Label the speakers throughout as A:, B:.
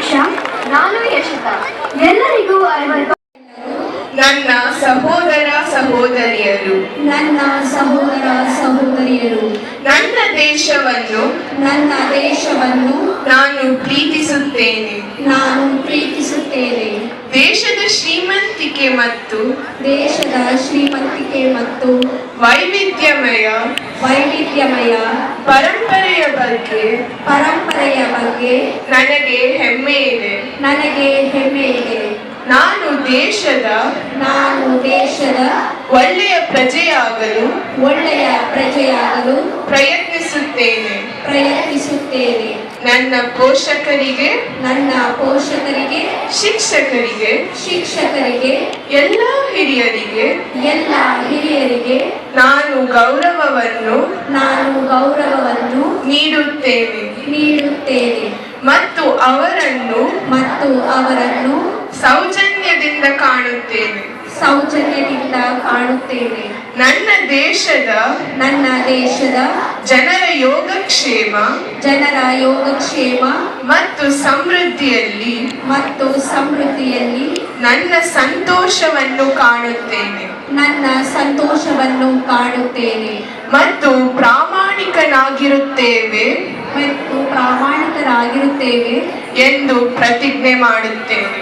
A: ದೀಕ್ಷಾ. ನಾನು ಯಶಿತಾ. ಎಲ್ಲರಿಗೂ
B: ನನ್ನ ಸಹೋದರ ಸಹೋದರಿಯರು,
A: ನನ್ನ ಸಹೋದರ ಸಹೋದರಿಯರು,
B: ನನ್ನ ದೇಶವನ್ನು ನಾನು ಪ್ರೀತಿಸುತ್ತೇನೆ. ದೇಶದ ಶ್ರೀಮಂತಿಕೆ ಮತ್ತು ವೈವಿಧ್ಯಮಯ ಪರಂಪರೆಯ ಬಗ್ಗೆ ನನಗೆ ಹೆಮ್ಮೆ ಇದೆ. ನಾನು ದೇಶದ ಒಳ್ಳೆಯ ಪ್ರಜೆಯಾಗಲು ಪ್ರಯತ್ನಿಸುತ್ತೇನೆ. ನನ್ನ ಪೋಷಕರಿಗೆ, ಶಿಕ್ಷಕರಿಗೆ, ಎಲ್ಲ ಹಿರಿಯರಿಗೆ ನಾನು ಗೌರವವನ್ನು ನೀಡುತ್ತೇನೆ ಮತ್ತು ಅವರನ್ನು ಸೌಜನ್ಯದಿಂದ ಕಾಣುತ್ತೇನೆ. ನನ್ನ ದೇಶದ ಜನರ ಯೋಗಕ್ಷೇಮ ಮತ್ತು ಸಮೃದ್ಧಿಯಲ್ಲಿ ನನ್ನ ಸಂತೋಷವನ್ನು ಕಾಣುತ್ತೇನೆ ಮತ್ತು ಪ್ರಾಮಾಣಿಕರಾಗಿರುತ್ತೇವೆ ಎಂದು ಪ್ರತಿಜ್ಞೆ ಮಾಡುತ್ತೇನೆ.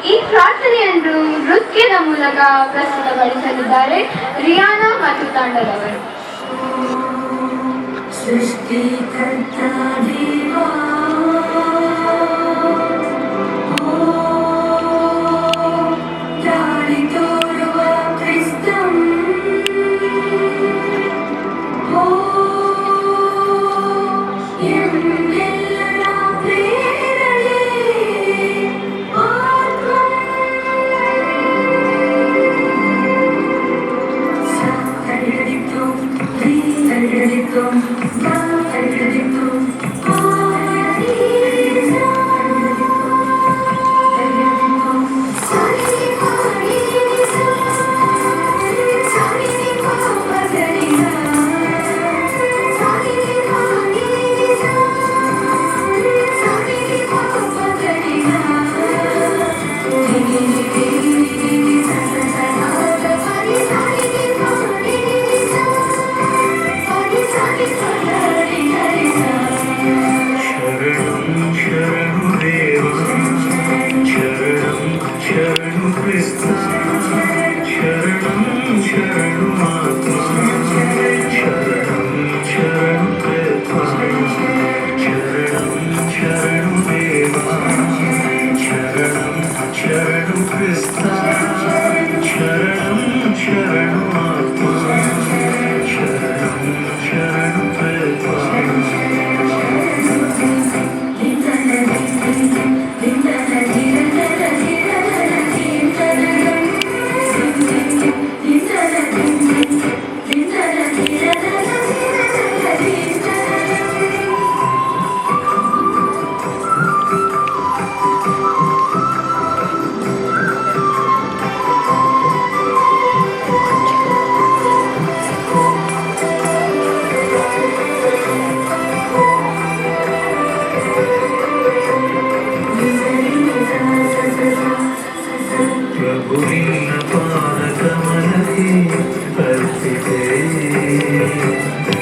A: ಈ ಪ್ರಾರ್ಥನೆಯನ್ನು ನೃತ್ಯದ ಮೂಲಕ ಪ್ರಸ್ತುತಪಡಿಸಲಿದ್ದಾರೆ ರಿಯಾನಾ ಮತ್ತು ತಂಡದವರು.
C: Yeah.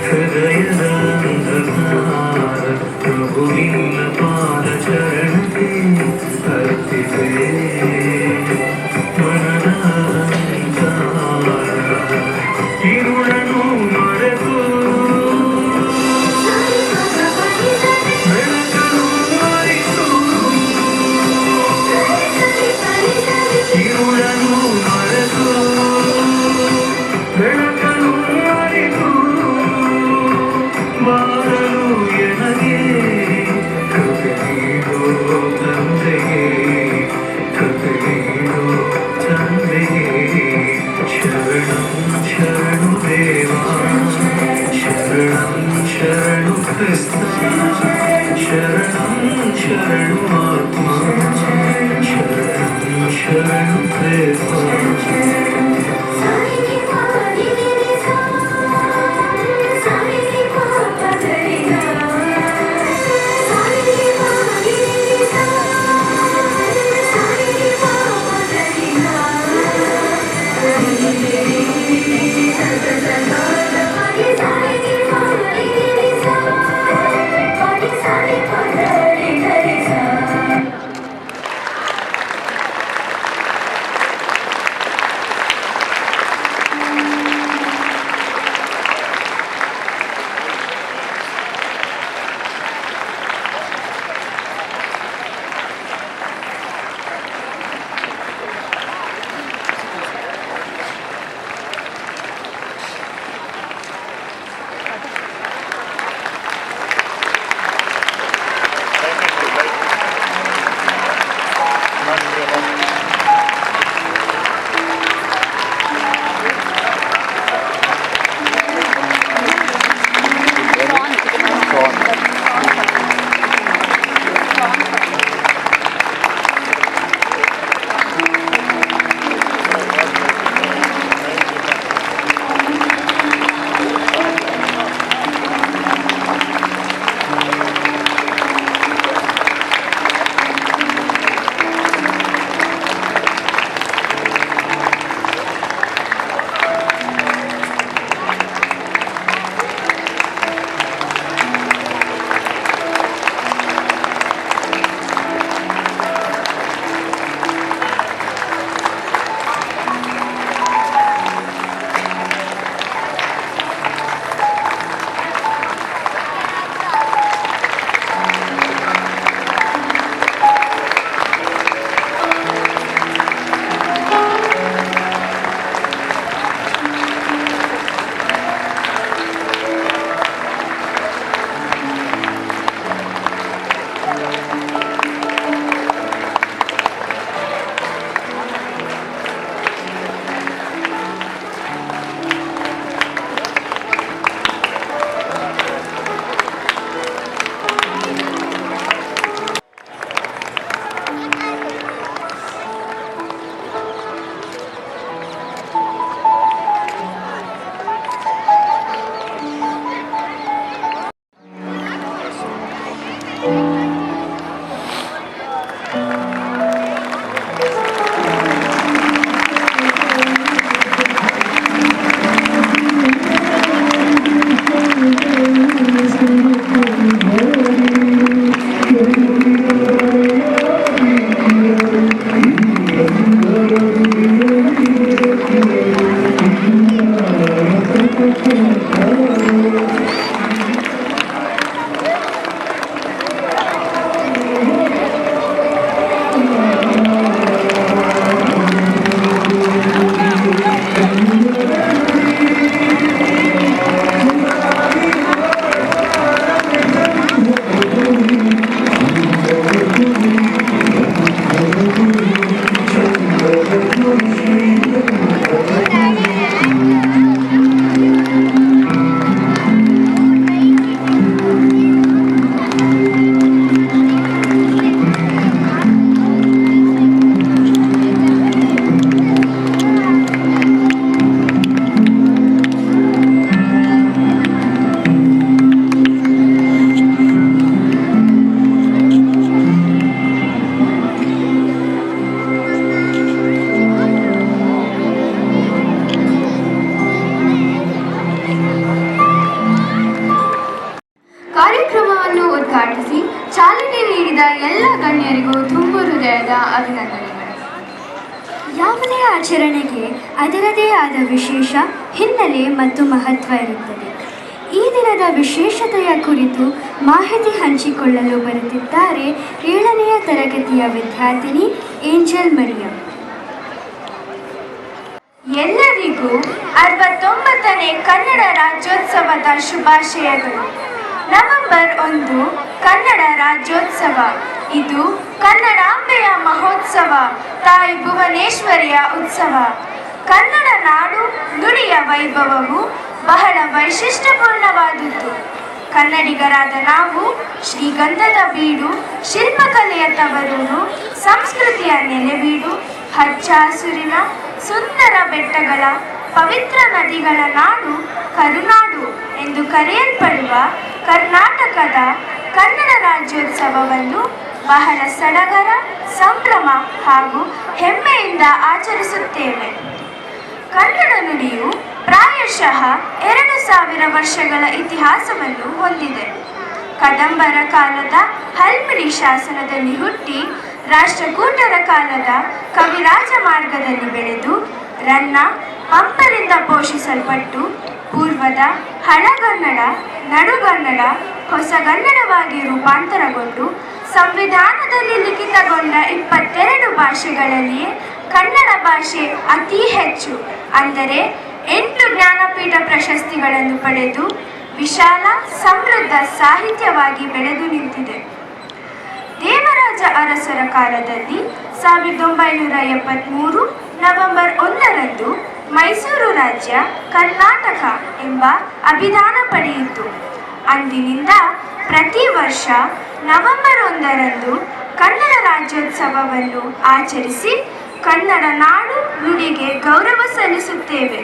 C: ಹೃದಯದ ಅಂಧಕಾರ ಪ್ರಭು ನಿನ್ನ ಪಾದ ಚರಣಕ್ಕೆ ಅರ್ಪಿತೆ ಮನದ ಅಲಂಕಾರ ಇರುಳನು ಮರೆತು ಬೆಳಕನ್ನು ಮರೆತು ಇರುಳನು ಮರೆತು ಬೆಳಕನ್ನು ಮರೆತು ಬಾರಲು ಎನಗೆ ಕೃಪೆ ನೀಡೋ ತಂದೆಗೆ ಕೃಪೆ ನೀಡೋ ತಂದೆಗೆ ಶರಣಂ ಶರಣು ದೇವಾ ಶರಣಂ ಶರಣು ಕ್ರಿಸ್ತ ಶರಣಂ ಶರಣು ಆತ್ಮ ಶರಣಂ ಶರಣು ದೇವ
A: ಆಗಮಿಸಿದ ಎಲ್ಲ ಗಣ್ಯರಿಗೂ ತುಂಬು ಹೃದಯದ ಅಭಿನಂದನೆಗಳು.
D: ಯಾವುದೇ ಆಚರಣೆಗೆ ಅದರದೇ ಆದ ವಿಶೇಷ ಹಿನ್ನೆಲೆ ಮತ್ತು ಮಹತ್ವ ಇರುತ್ತದೆ. ಈ ದಿನದ ವಿಶೇಷತೆಯ ಕುರಿತು ಮಾಹಿತಿ ಹಂಚಿಕೊಳ್ಳಲು ಬರುತ್ತಿದ್ದಾರೆ 7ನೇ ತರಗತಿಯ ವಿದ್ಯಾರ್ಥಿನಿ ಏಂಜಲ್ ಮರಿಯಂ.
E: ಎಲ್ಲರಿಗೂ 69ನೇ ಕನ್ನಡ ರಾಜ್ಯೋತ್ಸವದ ಶುಭಾಶಯಗಳು. ನವೆಂಬರ್ 1 ಕನ್ನಡ ರಾಜ್ಯೋತ್ಸವ. ಇದು ಕನ್ನಡಾಂಬೆಯ ಮಹೋತ್ಸವ, ತಾಯಿ ಭುವನೇಶ್ವರಿಯ ಉತ್ಸವ. ಕನ್ನಡ ನಾಡು ನುಡಿಯ ವೈಭವವು ಬಹಳ ವೈಶಿಷ್ಟ್ಯಪೂರ್ಣವಾದದ್ದು. ಕನ್ನಡಿಗರಾದ ನಾವು ಶ್ರೀಗಂಧದ ಬೀಡು, ಶಿಲ್ಪಕಲೆಯ ತವರೂರು, ಸಂಸ್ಕೃತಿಯ ನೆಲೆಬೀಡು, ಹಚ್ಚ ಹಸುರಿನ ಸುಂದರ ಬೆಟ್ಟಗಳ, ಪವಿತ್ರ ನದಿಗಳ ನಾಡು ಕರುನಾಡು ಎಂದು ಕರೆಯಲ್ಪಡುವ ಕರ್ನಾಟಕದ ಕನ್ನಡ ರಾಜ್ಯೋತ್ಸವವನ್ನು ಬಹಳ ಸಡಗರ, ಸಂಭ್ರಮ ಹಾಗೂ ಹೆಮ್ಮೆಯಿಂದ ಆಚರಿಸುತ್ತೇವೆ. ಕನ್ನಡ ನುಡಿಯು ಪ್ರಾಯಶಃ 2000 ವರ್ಷಗಳ ಇತಿಹಾಸವನ್ನು ಹೊಂದಿದೆ. ಕದಂಬರ ಕಾಲದ ಹಲ್ಮಿಡಿ ಶಾಸನದಲ್ಲಿ ಹುಟ್ಟಿ ರಾಷ್ಟ್ರಕೂಟರ ಕಾಲದ ಕವಿರಾಜ ಮಾರ್ಗದಲ್ಲಿ ಬೆಳೆದು ರನ್ನ ಪಂಪರಿಂದ ಪೋಷಿಸಲ್ಪಟ್ಟು ಪೂರ್ವದ ಹಳಗನ್ನಡ, ನಡುಗನ್ನಡ, ಹೊಸಗನ್ನಡವಾಗಿ ರೂಪಾಂತರಗೊಂಡು ಸಂವಿಧಾನದಲ್ಲಿ ಲಿಖಿತಗೊಂಡ 22 ಭಾಷೆಗಳಲ್ಲಿಯೇ ಕನ್ನಡ ಭಾಷೆ ಅತಿ ಹೆಚ್ಚು, ಅಂದರೆ 8 ಜ್ಞಾನಪೀಠ ಪ್ರಶಸ್ತಿಗಳನ್ನು ಪಡೆದು ವಿಶಾಲ ಸಮೃದ್ಧ ಸಾಹಿತ್ಯವಾಗಿ ಬೆಳೆದು ನಿಂತಿದೆ. ದೇವರಾಜ ಅರಸರ ಕಾಲದಲ್ಲಿ 1973 ನವೆಂಬರ್ 1ರಂದು ಮೈಸೂರು ರಾಜ್ಯ ಕರ್ನಾಟಕ ಎಂಬ ಅಭಿಧಾನ ಪಡೆಯಿತು. ಅಂದಿನಿಂದ ಪ್ರತಿ ವರ್ಷ ನವೆಂಬರ್ 1ರಂದು ಕನ್ನಡ ರಾಜ್ಯೋತ್ಸವವನ್ನು ಆಚರಿಸಿ ಕನ್ನಡ ನಾಡು ನುಡಿಗೆ ಗೌರವ ಸಲ್ಲಿಸುತ್ತೇವೆ.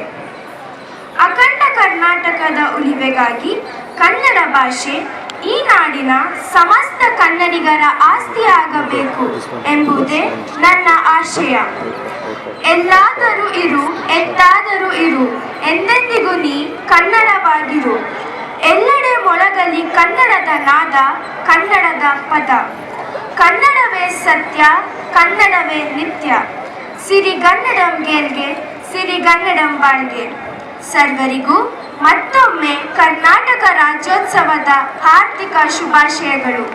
E: ಅಖಂಡ ಕರ್ನಾಟಕದ ಉಳಿವೆಗಾಗಿ ಕನ್ನಡ ಭಾಷೆ ಈ ನಾಡಿನ ಸಮಸ್ತ ಕನ್ನಡಿಗರ ಆಸ್ತಿಯಾಗಬೇಕು ಎಂಬುದೇ ನನ್ನ ಆಶಯ. ಎಲ್ಲಾದರೂ ಇರು, ಎತ್ತಾದರೂ ಇರು, ಎಂದೆಂದಿಗೂ ನೀ ಕನ್ನಡವಾಗಿರು. ಎಲ್ಲೆಡೆ ಮೊಳಗಲಿ ಕನ್ನಡದ ನಾದ, ಕನ್ನಡದ ಪದ. ಕನ್ನಡವೇ ಸತ್ಯ, ಕನ್ನಡವೇ ನಿತ್ಯ. ಸಿರಿಗನ್ನಡಂ ಗೆಲ್ಗೆ, ಸಿರಿಗನ್ನಡಂ ಬಾಳ್ಗೆ. ಸರ್ವರಿಗೂ ಮತ್ತೊಮ್ಮೆ ಕರ್ನಾಟಕ ರಾಜ್ಯೋತ್ಸವದ ಹಾರ್ದಿಕ ಶುಭಾಶಯಗಳು.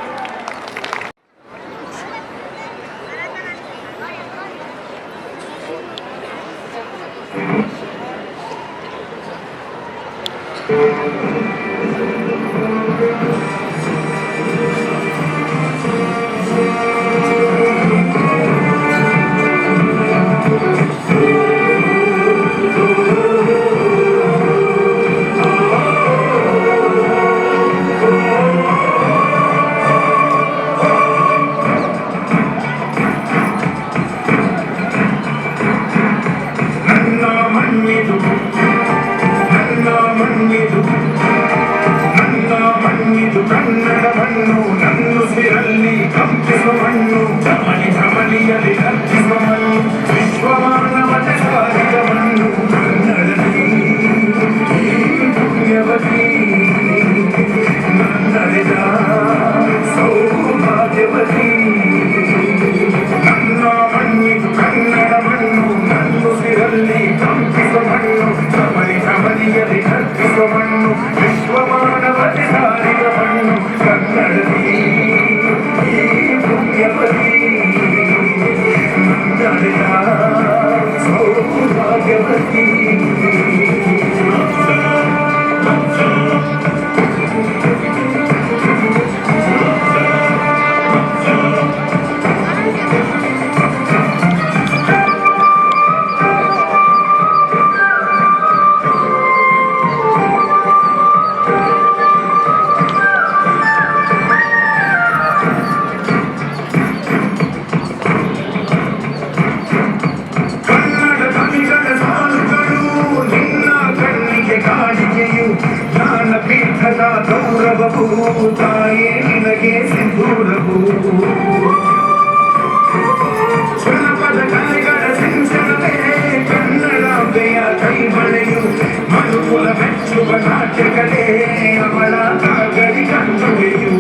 C: ತಾಯೇ ನಿನಗೆ ಸಿಂಧೂರವು ಜನಪದ ಕಲೆಗಳ ಸಿಂಚನವೇ ಕನ್ನಡಾಂಬೆಯ ಕೈಬಳೆಯು ಮನುಕುಲ ಮೆಚ್ಚುವ ನಾಟ್ಯಗಳೇ ಅವಳ ಕಾಗಡಿ ಕಣ್ಣುವೆಯು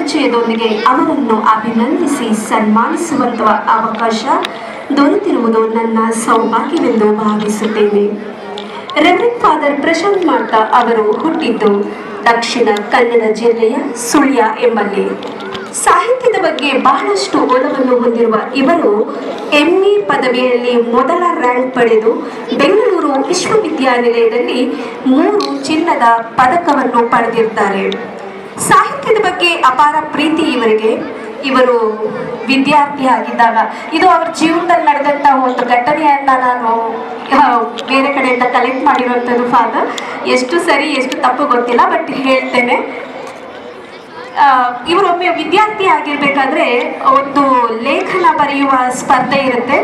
F: ಪರಿಚಯದೊಂದಿಗೆ ಅವರನ್ನು ಅಭಿನಂದಿಸಿ ಸನ್ಮಾನಿಸುವಂತಹ ಅವಕಾಶ ದೊರೆತಿರುವುದು ನನ್ನ ಸೌಭಾಗ್ಯವೆಂದು ಭಾವಿಸುತ್ತೇನೆ. ರೆವರೆಂಡ್ ಫಾದರ್ ಪ್ರಶಾಂತ್ ಮಾರ್ತಾ ಅವರು ಹುಟ್ಟಿದ್ದು ದಕ್ಷಿಣ ಕನ್ನಡ ಜಿಲ್ಲೆಯ ಸುಳ್ಯ ಎಂಬಲ್ಲಿ. ಸಾಹಿತ್ಯದ ಬಗ್ಗೆ ಬಹಳಷ್ಟು ಒಲವನ್ನು ಹೊಂದಿರುವ ಇವರು MA ಪದವಿಯಲ್ಲಿ ಮೊದಲ ರ್ಯಾಂಕ್ ಪಡೆದು ಬೆಂಗಳೂರು ವಿಶ್ವವಿದ್ಯಾನಿಲಯದಲ್ಲಿ 3 ಚಿನ್ನದ ಪದಕವನ್ನು ಪಡೆದಿದ್ದಾರೆ. ಸಾಹಿತ್ಯದ ಬಗ್ಗೆ ಅಪಾರ ಪ್ರೀತಿ ಇವರಿಗೆ. ಇವರು ವಿದ್ಯಾರ್ಥಿ ಆಗಿದ್ದಾಗ, ಇದು ಅವರ ಜೀವನದಲ್ಲಿ ನಡೆದಂಥ ಒಂದು ಘಟನೆಯನ್ನ ನಾನು ಬೇರೆ ಕಡೆಯಿಂದ ಕಲೆಕ್ಟ್ ಮಾಡಿರುವಂಥದ್ದು ಫಾದರ್. ಎಷ್ಟು ಸರಿ ಎಷ್ಟು ತಪ್ಪು ಗೊತ್ತಿಲ್ಲ, ಬಟ್ ಹೇಳ್ತೇನೆ. ಇವರೊಮ್ಮೆ ವಿದ್ಯಾರ್ಥಿ ಆಗಿರ್ಬೇಕಾದ್ರೆ ಒಂದು ಲೇಖನ ಬರೆಯುವ ಸ್ಪರ್ಧೆ ಇರುತ್ತೆ.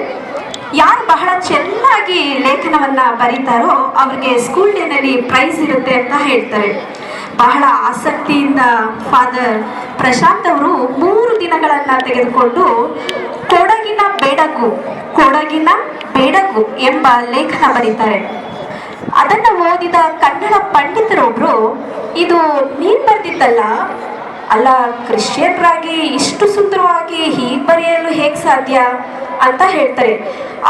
F: ಯಾರು ಬಹಳ ಚೆನ್ನಾಗಿ ಲೇಖನವನ್ನ ಬರೀತಾರೋ ಅವ್ರಿಗೆ ಸ್ಕೂಲ್ ಡೇನಲ್ಲಿ ಪ್ರೈಸ್ ಇರುತ್ತೆ ಅಂತ ಹೇಳ್ತಾರೆ. ಬಹಳ ಆಸಕ್ತಿಯಿಂದ ಫಾದರ್ ಪ್ರಶಾಂತ್ ಅವರು 3 ದಿನಗಳನ್ನ ತೆಗೆದುಕೊಂಡು ಕೊಡಗಿನ ಬೇಡಗು ಎಂಬ ಲೇಖನ ಬರೀತಾರೆ. ಅದನ್ನ ಓದಿದ ಕನ್ನಡ ಪಂಡಿತರೊಬ್ರು, ಇದು ನೀನ್ ಬರ್ದಿದ್ದಲ್ಲ, ಅಲ್ಲ ಕ್ರಿಶ್ಚಿಯನ್ರಾಗಿ ಇಷ್ಟು ಸುಂದರವಾಗಿ ಹೀಗೆ ಬರೆಯಲು ಹೇಗೆ ಸಾಧ್ಯ ಅಂತ ಹೇಳ್ತಾರೆ.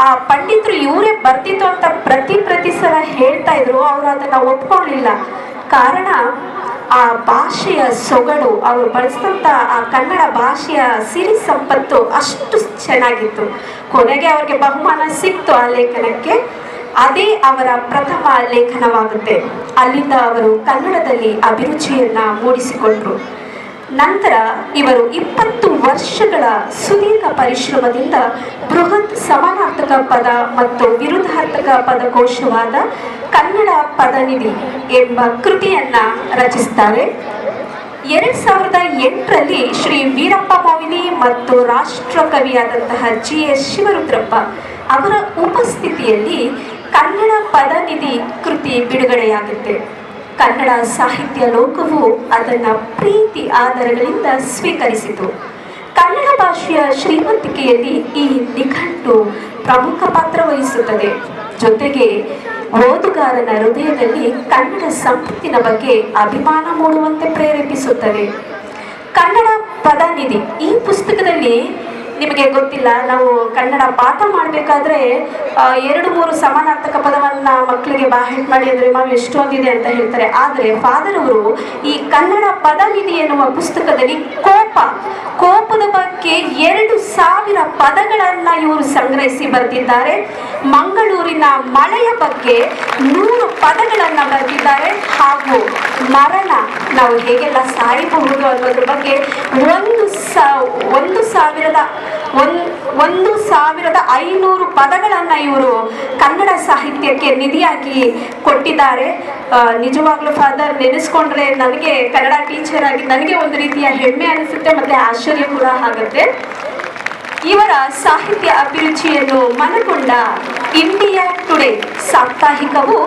F: ಆ ಪಂಡಿತರು ಇವರೇ ಬರ್ತಿತ್ತು ಅಂತ ಪ್ರತಿ ಸಲ ಹೇಳ್ತಾ ಇದ್ರು. ಅವರು ಅದನ್ನ ಒಪ್ಕೊಳ್ಳಿಲ್ಲ. ಕಾರಣ ಆ ಭಾಷೆಯ ಸೊಗಡು, ಅವರು ಬಳಸಿದಂಥ ಆ ಕನ್ನಡ ಭಾಷೆಯ ಸಿರಿ ಸಂಪತ್ತು ಅಷ್ಟು ಚೆನ್ನಾಗಿತ್ತು. ಕೊನೆಗೆ ಅವ್ರಿಗೆ ಬಹುಮಾನ ಸಿಕ್ತು ಆ ಲೇಖನಕ್ಕೆ. ಅದೇ ಅವರ ಪ್ರಥಮ ಲೇಖನವಾಗುತ್ತೆ. ಅಲ್ಲಿಂದ ಅವರು ಕನ್ನಡದಲ್ಲಿ ಅಭಿರುಚಿಯನ್ನ ಮೂಡಿಸಿಕೊಂಡ್ರು. ನಂತರ ಇವರು 20 ವರ್ಷಗಳ ಸುದೀರ್ಘ ಪರಿಶ್ರಮದಿಂದ ಬೃಹತ್ ಸಮಾನಾರ್ಥಕ ಪದ ಮತ್ತು ವಿರುದ್ಧಾರ್ಥಕ ಪದಕೋಶವಾದ ಕನ್ನಡ ಪದನಿಧಿ ಎಂಬ ಕೃತಿಯನ್ನ ರಚಿಸ್ತಾರೆ. 2008ರಲ್ಲಿ ಶ್ರೀ ವೀರಪ್ಪ ಮೊಯ್ಲಿ ಮತ್ತು ರಾಷ್ಟ್ರಕವಿಯಾದಂತಹ GS ಶಿವರುದ್ರಪ್ಪ ಅವರ ಉಪಸ್ಥಿತಿಯಲ್ಲಿ ಕನ್ನಡ ಪದನಿಧಿ ಕೃತಿ ಬಿಡುಗಡೆಯಾಗುತ್ತೆ. ಕನ್ನಡ ಸಾಹಿತ್ಯ ಲೋಕವು ಅದನ್ನು ಪ್ರೀತಿ ಆದರಗಳಿಂದ ಸ್ವೀಕರಿಸಿತು. ಕನ್ನಡ ಭಾಷೆಯ ಶ್ರೀಮಂತಿಕೆಯಲ್ಲಿ ಈ ನಿಘಂಟು ಪ್ರಮುಖ ಪಾತ್ರ ವಹಿಸುತ್ತದೆ. ಜೊತೆಗೆ ಓದುಗಾರನ ಹೃದಯದಲ್ಲಿ ಕನ್ನಡ ಸಂಪತ್ತಿನ ಬಗ್ಗೆ ಅಭಿಮಾನ ಮೂಡುವಂತೆ ಪ್ರೇರೇಪಿಸುತ್ತದೆ. ಕನ್ನಡ ಪದನಿಧಿ ಈ ಪುಸ್ತಕದಲ್ಲಿ ನಿಮಗೆ ಗೊತ್ತಿಲ್ಲ, ನಾವು ಕನ್ನಡ ಪಾಠ ಮಾಡಬೇಕಾದ್ರೆ 2-3 ಸಮಾನಾರ್ಥಕ ಪದವನ್ನ ಮಕ್ಕಳಿಗೆ ಬಾಹೆಟ್ ಮಾಡಿ ಅಂದರೆ ನಾವು ಎಷ್ಟೊಂದಿದೆ ಅಂತ ಹೇಳ್ತಾರೆ. ಆದರೆ ಫಾದರ್ ಅವರು ಈ ಕನ್ನಡ ಪದನಿಧಿ ಎನ್ನುವ ಪುಸ್ತಕದಲ್ಲಿ ಕೋಪದ ಬಗ್ಗೆ 2000 ಪದಗಳನ್ನ ಇವರು ಸಂಗ್ರಹಿಸಿ ಬರೆದಿದ್ದಾರೆ. ಮಂಗಳೂರಿನ ಮಳೆಯ ಬಗ್ಗೆ 100 ಪದಗಳನ್ನ ಬರೆದಿದ್ದಾರೆ. ಹಾಗೂ ಮರಣ, ನಾವು ಹೇಗೆಲ್ಲ ಸಾಯಬಹುದು ಅನ್ನೋದ್ರ ಬಗ್ಗೆ 1,500 ಪದಗಳನ್ನ ಇವರು ಕನ್ನಡ ಸಾಹಿತ್ಯಕ್ಕೆ ನಿಧಿಯಾಗಿ ಕೊಟ್ಟಿದ್ದಾರೆ. ನಿಜವಾಗ್ಲೂ ಫಾದರ್ ನೆನೆಸ್ಕೊಂಡ್ರೆ ನನಗೆ ಕನ್ನಡ ಟೀಚರ್ ಆಗಿ ನನಗೆ ಒಂದು ರೀತಿಯ ಹೆಮ್ಮೆ ಅನಿಸುತ್ತೆ, ಮತ್ತೆ ಆಶ್ಚರ್ಯ ಕೂಡ ಆಗುತ್ತೆ. ಇವರ ಸಾಹಿತ್ಯ ಅಭಿರುಚಿಯನ್ನು ಮನಗೊಂಡ ಇಂಡಿಯಾ ಟುಡೇ ಸಾಪ್ತಾಹಿಕವು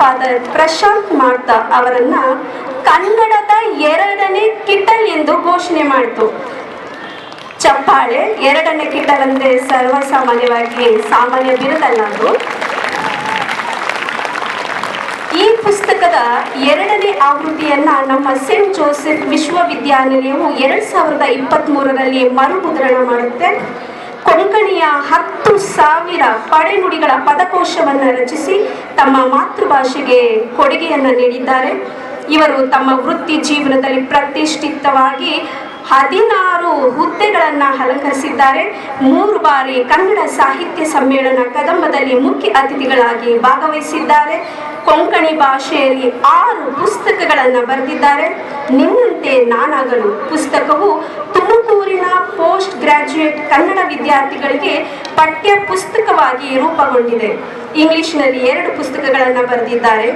F: ಫಾದರ್ ಪ್ರಶಾಂತ್ ಮಾರ್ತಾ ಅವರನ್ನ ಕನ್ನಡದ 2ನೇ ಕಿಟಲ್ ಎಂದು ಘೋಷಣೆ ಮಾಡಿತು. ಚಪ್ಪಾಳೆ. 2ನೇ ಕಿಟಲ್ ಅಂದ್ರೆ ಸರ್ವಸಾಮಾನ್ಯವಾಗಿ ಸಾಮಾನ್ಯ ಬಿರುದಲ್ಲ ಅದು. ಈ ಪುಸ್ತಕದ 2ನೇ ಆವೃತ್ತಿಯನ್ನ ನಮ್ಮ ಸೇಂಟ್ ಜೋಸೆಫ್ ವಿಶ್ವವಿದ್ಯಾನಿಲಯವು 2023ರಲ್ಲಿ ಮರುಮುದ್ರಣ ಮಾಡುತ್ತೆ. ಕೊಂಕಣಿಯ 10,000 ಪಡೆನುಡಿಗಳ ಪದಕೋಶವನ್ನು ರಚಿಸಿ ತಮ್ಮ ಮಾತೃಭಾಷೆಗೆ ಕೊಡುಗೆಯನ್ನು ನೀಡಿದ್ದಾರೆ. ಇವರು ತಮ್ಮ ವೃತ್ತಿ ಜೀವನದಲ್ಲಿ ಪ್ರತಿಷ್ಠಿತವಾಗಿ 16 ಹುದ್ದೆಗಳನ್ನು ಅಲಂಕರಿಸಿದ್ದಾರೆ. 3 ಬಾರಿ ಕನ್ನಡ ಸಾಹಿತ್ಯ ಸಮ್ಮೇಳನ ಕದಂಬದಲ್ಲಿ ಮುಖ್ಯ ಅತಿಥಿಗಳಾಗಿ ಭಾಗವಹಿಸಿದ್ದಾರೆ. ಕೊಂಕಣಿ ಭಾಷೆಯಲ್ಲಿ 6 ಪುಸ್ತಕಗಳನ್ನು ಬರೆದಿದ್ದಾರೆ. ನಿನ್ನಂತೆ ನಾನಾಗಲು ಪುಸ್ತಕವು ತುಮಕೂರಿನ ಪೋಸ್ಟ್ ಗ್ರಾಜ್ಯುಯೇಟ್ ಕನ್ನಡ ವಿದ್ಯಾರ್ಥಿಗಳಿಗೆ ಪಠ್ಯ ಪುಸ್ತಕವಾಗಿ ರೂಪುಗೊಂಡಿದೆ. ಇಂಗ್ಲಿಷ್ನಲ್ಲಿ 2 ಪುಸ್ತಕಗಳನ್ನು ಬರೆದಿದ್ದಾರೆ.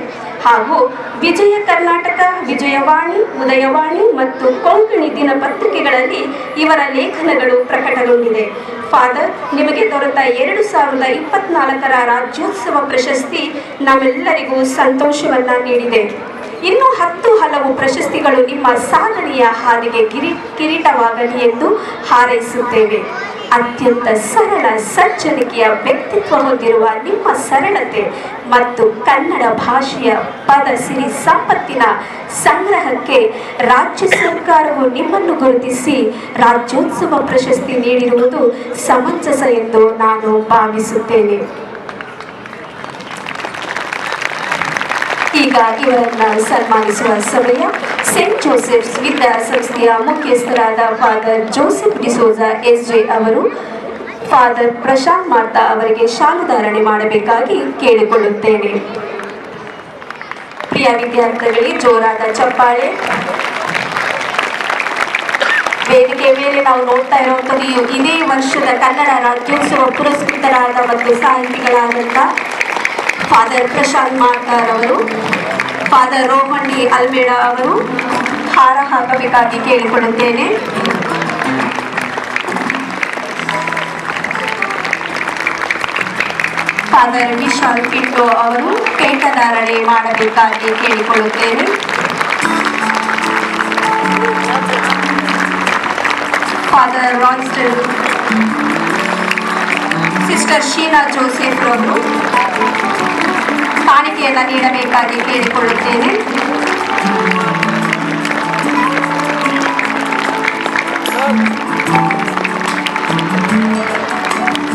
F: ಹಾಗೂ ವಿಜಯ ಕರ್ನಾಟಕ, ವಿಜಯವಾಣಿ, ಉದಯವಾಣಿ ಮತ್ತು ಕೊಂಕಣಿ ದಿನಪತ್ರಿಕೆಗಳಲ್ಲಿ ಇವರ ಲೇಖನಗಳು ಪ್ರಕಟಗೊಂಡಿದೆ. ಫಾದರ್, ನಿಮಗೆ ದೊರೆತ 2024ರ ರಾಜ್ಯೋತ್ಸವ ಪ್ರಶಸ್ತಿ ನಮ್ಮೆಲ್ಲರಿಗೂ ಸಂತೋಷವನ್ನ ನೀಡಿದೆ. ಇನ್ನೂ 10 ಹಲವು ಪ್ರಶಸ್ತಿಗಳು ನಿಮ್ಮ ಸಾಧನೆಯ ಹಾದಿಗೆ ಕಿರೀಟವಾಗಲಿ ಎಂದು ಹಾರೈಸುತ್ತೇವೆ. ಅತ್ಯಂತ ಸರಳ ಸಜ್ಜನಿಕೆಯ ವ್ಯಕ್ತಿತ್ವ ಹೊಂದಿರುವ ನಿಮ್ಮ ಸರಳತೆ ಮತ್ತು ಕನ್ನಡ ಭಾಷೆಯ ಪದ ಸಿರಿ ಸಂಪತ್ತಿನ ಸಂಗ್ರಹಕ್ಕೆ ರಾಜ್ಯ ಸರ್ಕಾರವು ನಿಮ್ಮನ್ನು ಗುರುತಿಸಿ ರಾಜ್ಯೋತ್ಸವ ಪ್ರಶಸ್ತಿ ನೀಡಿರುವುದು ಸಮಂಜಸ ಎಂದು ನಾನು ಭಾವಿಸುತ್ತೇನೆ. ಈಗ ಇವರನ್ನ ಸನ್ಮಾನಿಸುವ ಸಮಯ. ಸೇಂಟ್ ಜೋಸೆಫ್ಸ್ ವಿದ್ಯಾಸಂಸ್ಥೆಯ ಮುಖ್ಯಸ್ಥರಾದ ಫಾದರ್ ಜೋಸೆಫ್ ಡಿಸೋಜ SJ ಅವರು ಫಾದರ್ ಪ್ರಶಾಂತ್ ಮಾರ್ತಾ ಅವರಿಗೆ ಶಾಲುಧಾರಣೆ ಮಾಡಬೇಕಾಗಿ ಕೇಳಿಕೊಳ್ಳುತ್ತೇನೆ. ಪ್ರಿಯ ವಿದ್ಯಾರ್ಥಿಗಳಿಗೆ ಜೋರಾದ ಚಪ್ಪಾಳೆ. ವೇದಿಕೆ ಮೇಲೆ ನಾವು ನೋಡ್ತಾ ಇರುವಂಥದ್ದು ಇದೇ ವರ್ಷದ ಕನ್ನಡ ರಾಜ್ಯೋತ್ಸವ ಪುರಸ್ಕೃತರಾದ ಮತ್ತು ಸಾಹಿತಿಗಳಾದಂಥ ಫಾದರ್ ಪ್ರಶಾಂತ್ ಮಾರ್ತಾರ್ ಅವರು, ಫಾದರ್ ರೋಹಣಿ ಅಲ್ಮೇಡಾ ಅವರು ಹಾರ ಹಾಕಬೇಕಾಗಿ ಕೇಳಿಕೊಳ್ಳುತ್ತೇನೆ. ಫಾದರ್ ವಿಶಾಲ್ ಪಿಂಟೋ ಅವರು ಪೇಟಧಾರಣೆ ಮಾಡಬೇಕಾಗಿ ಕೇಳಿಕೊಳ್ಳುತ್ತೇನೆ. Father Royston sister Sheela Joseph ಅವರು ಕಾಣಿಕೆಯನ್ನು ನೀಡಬೇಕಾಗಿ ಕೇಳಿಕೊಳ್ಳುತ್ತೇನೆ.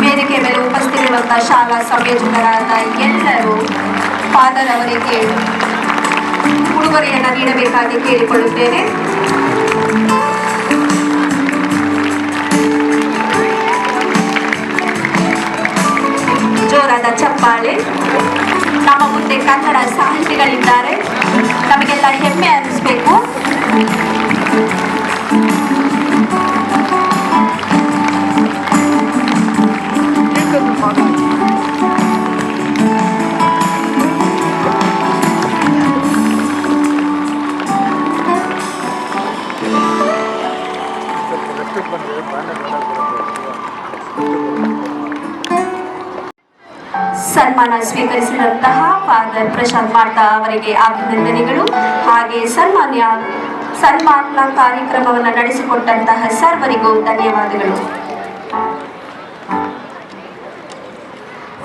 F: ವೇದಿಕೆ ಮೇಲೆ ಉಪಸ್ಥಿತಿರುವಂತಹ ಶಾಲಾ ಸಂಯೋಜಕರಾದ ಎಲ್ಲರೂ ಫಾದರ್ ಅವರಿಗೆ ಉಡುಗೊರೆಯನ್ನು ನೀಡಬೇಕಾಗಿ ಕೇಳಿಕೊಳ್ಳುತ್ತೇನೆ. ಜೋರಾದ ಚಪ್ಪಾಳೆ. ನಮ್ಮ ಮುಂದೆ ಕನ್ನಡ ಸಾಹಿತಿಗಳಿದ್ದಾರೆ, ನಮಗೆಲ್ಲ ಹೆಮ್ಮೆ ಅನ್ನಿಸ್ಬೇಕು. ಸನ್ಮಾನ ಸ್ವೀಕರಿಸಿದಂತಹ ಫಾದರ್ ಪ್ರಶಾಂತ್ ಮಾರ್ತಾ ಅವರಿಗೆ ಅಭಿನಂದನೆಗಳು. ಹಾಗೆ ಸನ್ಮಾನ ಕಾರ್ಯಕ್ರಮವನ್ನು ನಡೆಸಿಕೊಟ್ಟಂತಹ ಸರ್ವರಿಗೂ ಧನ್ಯವಾದಗಳು.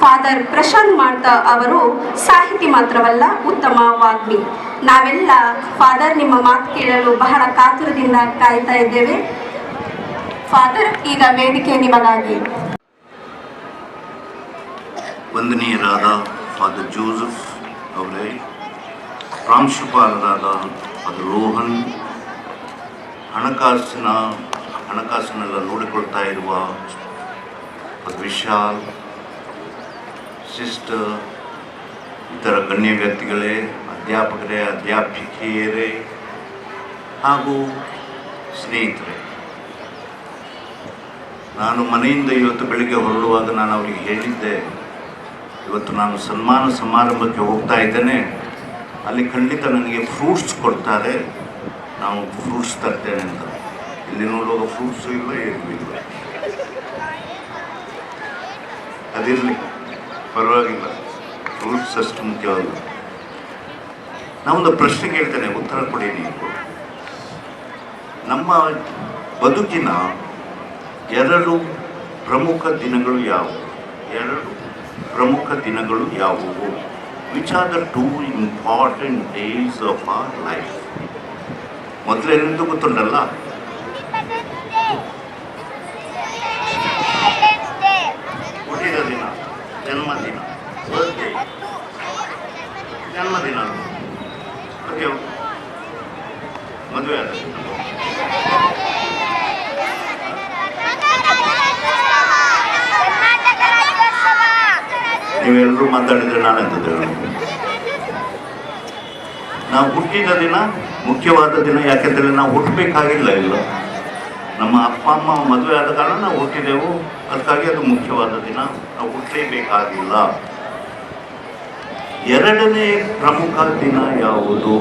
F: ಫಾದರ್ ಪ್ರಶಾಂತ್ ಮಾರ್ತಾ ಅವರು ಸಾಹಿತಿ ಮಾತ್ರವಲ್ಲ, ಉತ್ತಮ ವಾಗ್ಮಿ. ನಾವೆಲ್ಲ ಫಾದರ್ ನಿಮ್ಮ ಮಾತು ಕೇಳಲು ಬಹಳ ಕಾತುರದಿಂದ ಕಾಯ್ತಾ ಇದ್ದೇವೆ. ಫಾದರ್, ಈಗ ವೇದಿಕೆ ನಿಮಗಾಗಿ.
G: ವಂದನೀಯರಾದ ಫಾದರ್ ಜೋಸೆಫ್ ಅವರೇ, ಪ್ರಾಂಶುಪಾಲರಾದ ಫಾದರ್ ರೋಹನ್, ಹಣಕಾಸಿನೆಲ್ಲ ನೋಡಿಕೊಳ್ತಾ ಇರುವ ಫಾದರ್ ವಿಶಾಲ್, ಸಿಸ್ಟರ್, ಇತರ ಗಣ್ಯ ವ್ಯಕ್ತಿಗಳೇ, ಅಧ್ಯಾಪಕರೇ, ಅಧ್ಯಾಪಕಿಯರೇ ಹಾಗೂ ಸ್ನೇಹಿತರೆ, ನಾನು ಮನೆಯಿಂದ ಇವತ್ತು ಬೆಳಿಗ್ಗೆ ಹೊರಡುವಾಗ ನಾನು ಅವರಿಗೆ ಹೇಳಿದ್ದೆ, ಇವತ್ತು ನಾನು ಸನ್ಮಾನ ಸಮಾರಂಭಕ್ಕೆ ಹೋಗ್ತಾ ಇದ್ದೇನೆ, ಅಲ್ಲಿ ಖಂಡಿತ ನನಗೆ ಫ್ರೂಟ್ಸ್ ಕೊಡ್ತಾರೆ, ನಾನು ಫ್ರೂಟ್ಸ್ ತರ್ತೇನೆ ಅಂತ. ಇಲ್ಲಿ ನೋಡುವಾಗ ಫ್ರೂಟ್ಸು ಇಲ್ಲ, ಏನೂ ಇಲ್ಲ. ಅದಿರಲಿ, ಪರವಾಗಿಲ್ಲ, ಫ್ರೂಟ್ಸ್ ಅಷ್ಟು ಮುಖ್ಯವಾದ. ನಾವೊಂದು ಪ್ರಶ್ನೆ ಕೇಳ್ತೇನೆ, ಉತ್ತರ ಕೊಡಿ ನೀವು. ನಮ್ಮ ಬದುಕಿನ 2 ಪ್ರಮುಖ ದಿನಗಳು ಯಾವುವು? 2 ಪ್ರಮುಖ ದಿನಗಳು ಯಾವುವು? Which are the 2 important days of our life? ಮೊದಲೇನೆಂದು ಗೊತ್ತುಂಟಲ್ಲ, ಹುಟ್ಟಿದ ದಿನ, ಜನ್ಮದಿನ, ಬರ್ತ್ಡೇ, ಜನ್ಮದಿನ, ಓಕೆ, ಮದುವೆ ಆದ ದಿನ. ನೀವೆಲ್ಲರೂ ಮಾತಾಡಿದರೆ ನಾನೆಂತದ್ದು ಹೇಳೋದು? ನಾವು ಹುಟ್ಟಿದ ದಿನ ಮುಖ್ಯವಾದ ದಿನ. ಯಾಕೆಂದರೆ ನಾವು ಹುಟ್ಟಬೇಕಾಗಿಲ್ಲ, ಇಲ್ಲ, ನಮ್ಮ ಅಪ್ಪ ಅಮ್ಮ ಮದುವೆ ಆದ ಕಾರಣ ನಾವು ಹುಟ್ಟಿದೆವು, ಅದಕ್ಕಾಗಿ ಅದು ಮುಖ್ಯವಾದ ದಿನ, ನಾವು ಹುಟ್ಟಲೇಬೇಕಾಗಿಲ್ಲ. 2ನೇ ಪ್ರಮುಖ ದಿನ ಯಾವುದು?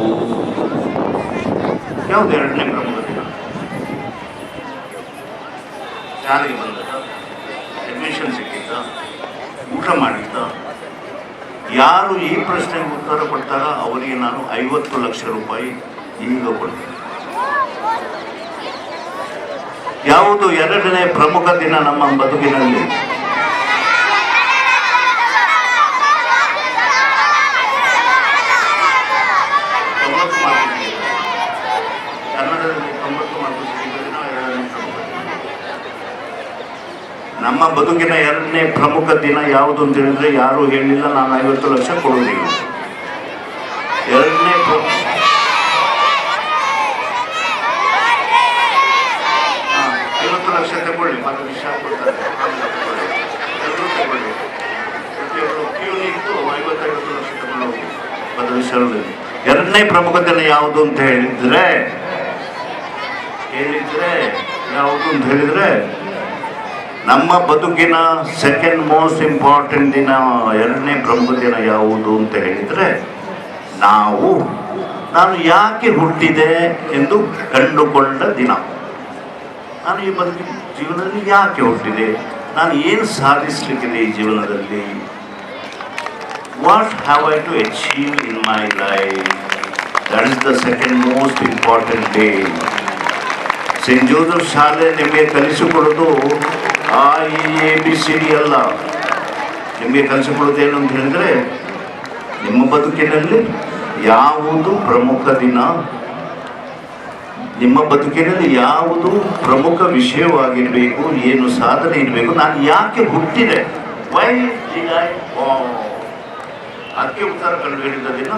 G: ಯಾವುದು 2ನೇ ಪ್ರಮುಖ ದಿನ? ಶಾಲೆಗೆ ಬಂದದ, ಅಡ್ಮಿಷನ್ ಸಿಕ್ಕಿದ್ದ, ಊಟ ಮಾಡಿದ್ದ? ಯಾರು ಈ ಪ್ರಶ್ನೆಗೆ ಉತ್ತರ ಕೊಡ್ತಾರ ಅವರಿಗೆ ನಾನು 50 ಲಕ್ಷ ರೂಪಾಯಿ ಈಗ ಕೊಡ್ತೇನೆ. ಯಾವುದು ಎರಡನೇ ಪ್ರಮುಖ ದಿನ ನಮ್ಮ ಬದುಕಿನಲ್ಲಿ? ಕನ್ನಡದಲ್ಲಿ 90 ಮಾರ್ಕ್ಸ್ ಸಿಕ್ಕಿದ ದಿನ ಎರಡನೇ ಪ್ರಮುಖ ದಿನ. ನಮ್ಮ ಬದುಕಿನ ಎರಡನೇ ಪ್ರಮುಖ ದಿನ ಯಾವುದು ಅಂತ ಹೇಳಿದ್ರೆ ಯಾರು ಹೇಳಿಲ್ಲ. ನಾನು 50 ಲಕ್ಷ ಕೊಡುವುದಿಲ್ಲ. ಎರಡನೇ 50 ಲಕ್ಷ ತಗೊಳ್ಳಿ, ಮತ್ತೆ ವಿಷಯ ಕೊಡ್ತಾರೆ. ಎಲ್ಲರೂ ತಗೊಳ್ಳಿ. ಇತ್ತು 50 ಲಕ್ಷ ತಗೊಂಡು ಮತ್ತೆ ವಿಷಯ. ಎರಡನೇ ಪ್ರಮುಖ ದಿನ ಯಾವುದು ಅಂತ ಹೇಳಿದ್ರೆ ಯಾವುದು ಅಂತ ಹೇಳಿದ್ರೆ ನಮ್ಮ ಬದುಕಿನ ಸೆಕೆಂಡ್ ಮೋಸ್ಟ್ ಇಂಪಾರ್ಟೆಂಟ್ ದಿನ, ಎರಡನೇ ಪ್ರಮುಖ ದಿನ ಯಾವುದು ಅಂತ ಹೇಳಿದರೆ ನಾನು ಯಾಕೆ ಹುಟ್ಟಿದೆ ಎಂದು ಕಂಡುಕೊಂಡ ದಿನ. ನಾನು ಈ ಬದುಕಿನ ಜೀವನದಲ್ಲಿ ಯಾಕೆ ಹುಟ್ಟಿದೆ, ನಾನು ಏನು ಸಾಧಿಸಲಿಕ್ಕಿದೆ ಈ ಜೀವನದಲ್ಲಿ, what have I to achieve in my life. That is the second most important day. Saint Joseph ಶಾಲೆ ನಿಮಗೆ ಕಲಿಸಿಕೊಡೋದು ABCD ಅಲ್ಲ. ನಿಮಗೆ ಕಲಿಸಿಕೊಡೋದೇನು ಅಂತ ಹೇಳಿದ್ರೆ ನಿಮ್ಮ ಬದುಕಿನಲ್ಲಿ ಯಾವುದು ಪ್ರಮುಖ ದಿನ, ನಿಮ್ಮ ಬದುಕಿನಲ್ಲಿ ಯಾವುದು ಪ್ರಮುಖ ವಿಷಯವಾಗಿರಬೇಕು, ಏನು ಸಾಧನೆ ಇರಬೇಕು, ನಾನು ಯಾಕೆ ಹುಟ್ಟಿದೆ, ವೈ ಡಿಡ್ ಐ ಬಾರ್ನ್, ಅದಕ್ಕೆ ಉತ್ತರ ಕಂಡುಹಿಡಿದ ದಿನ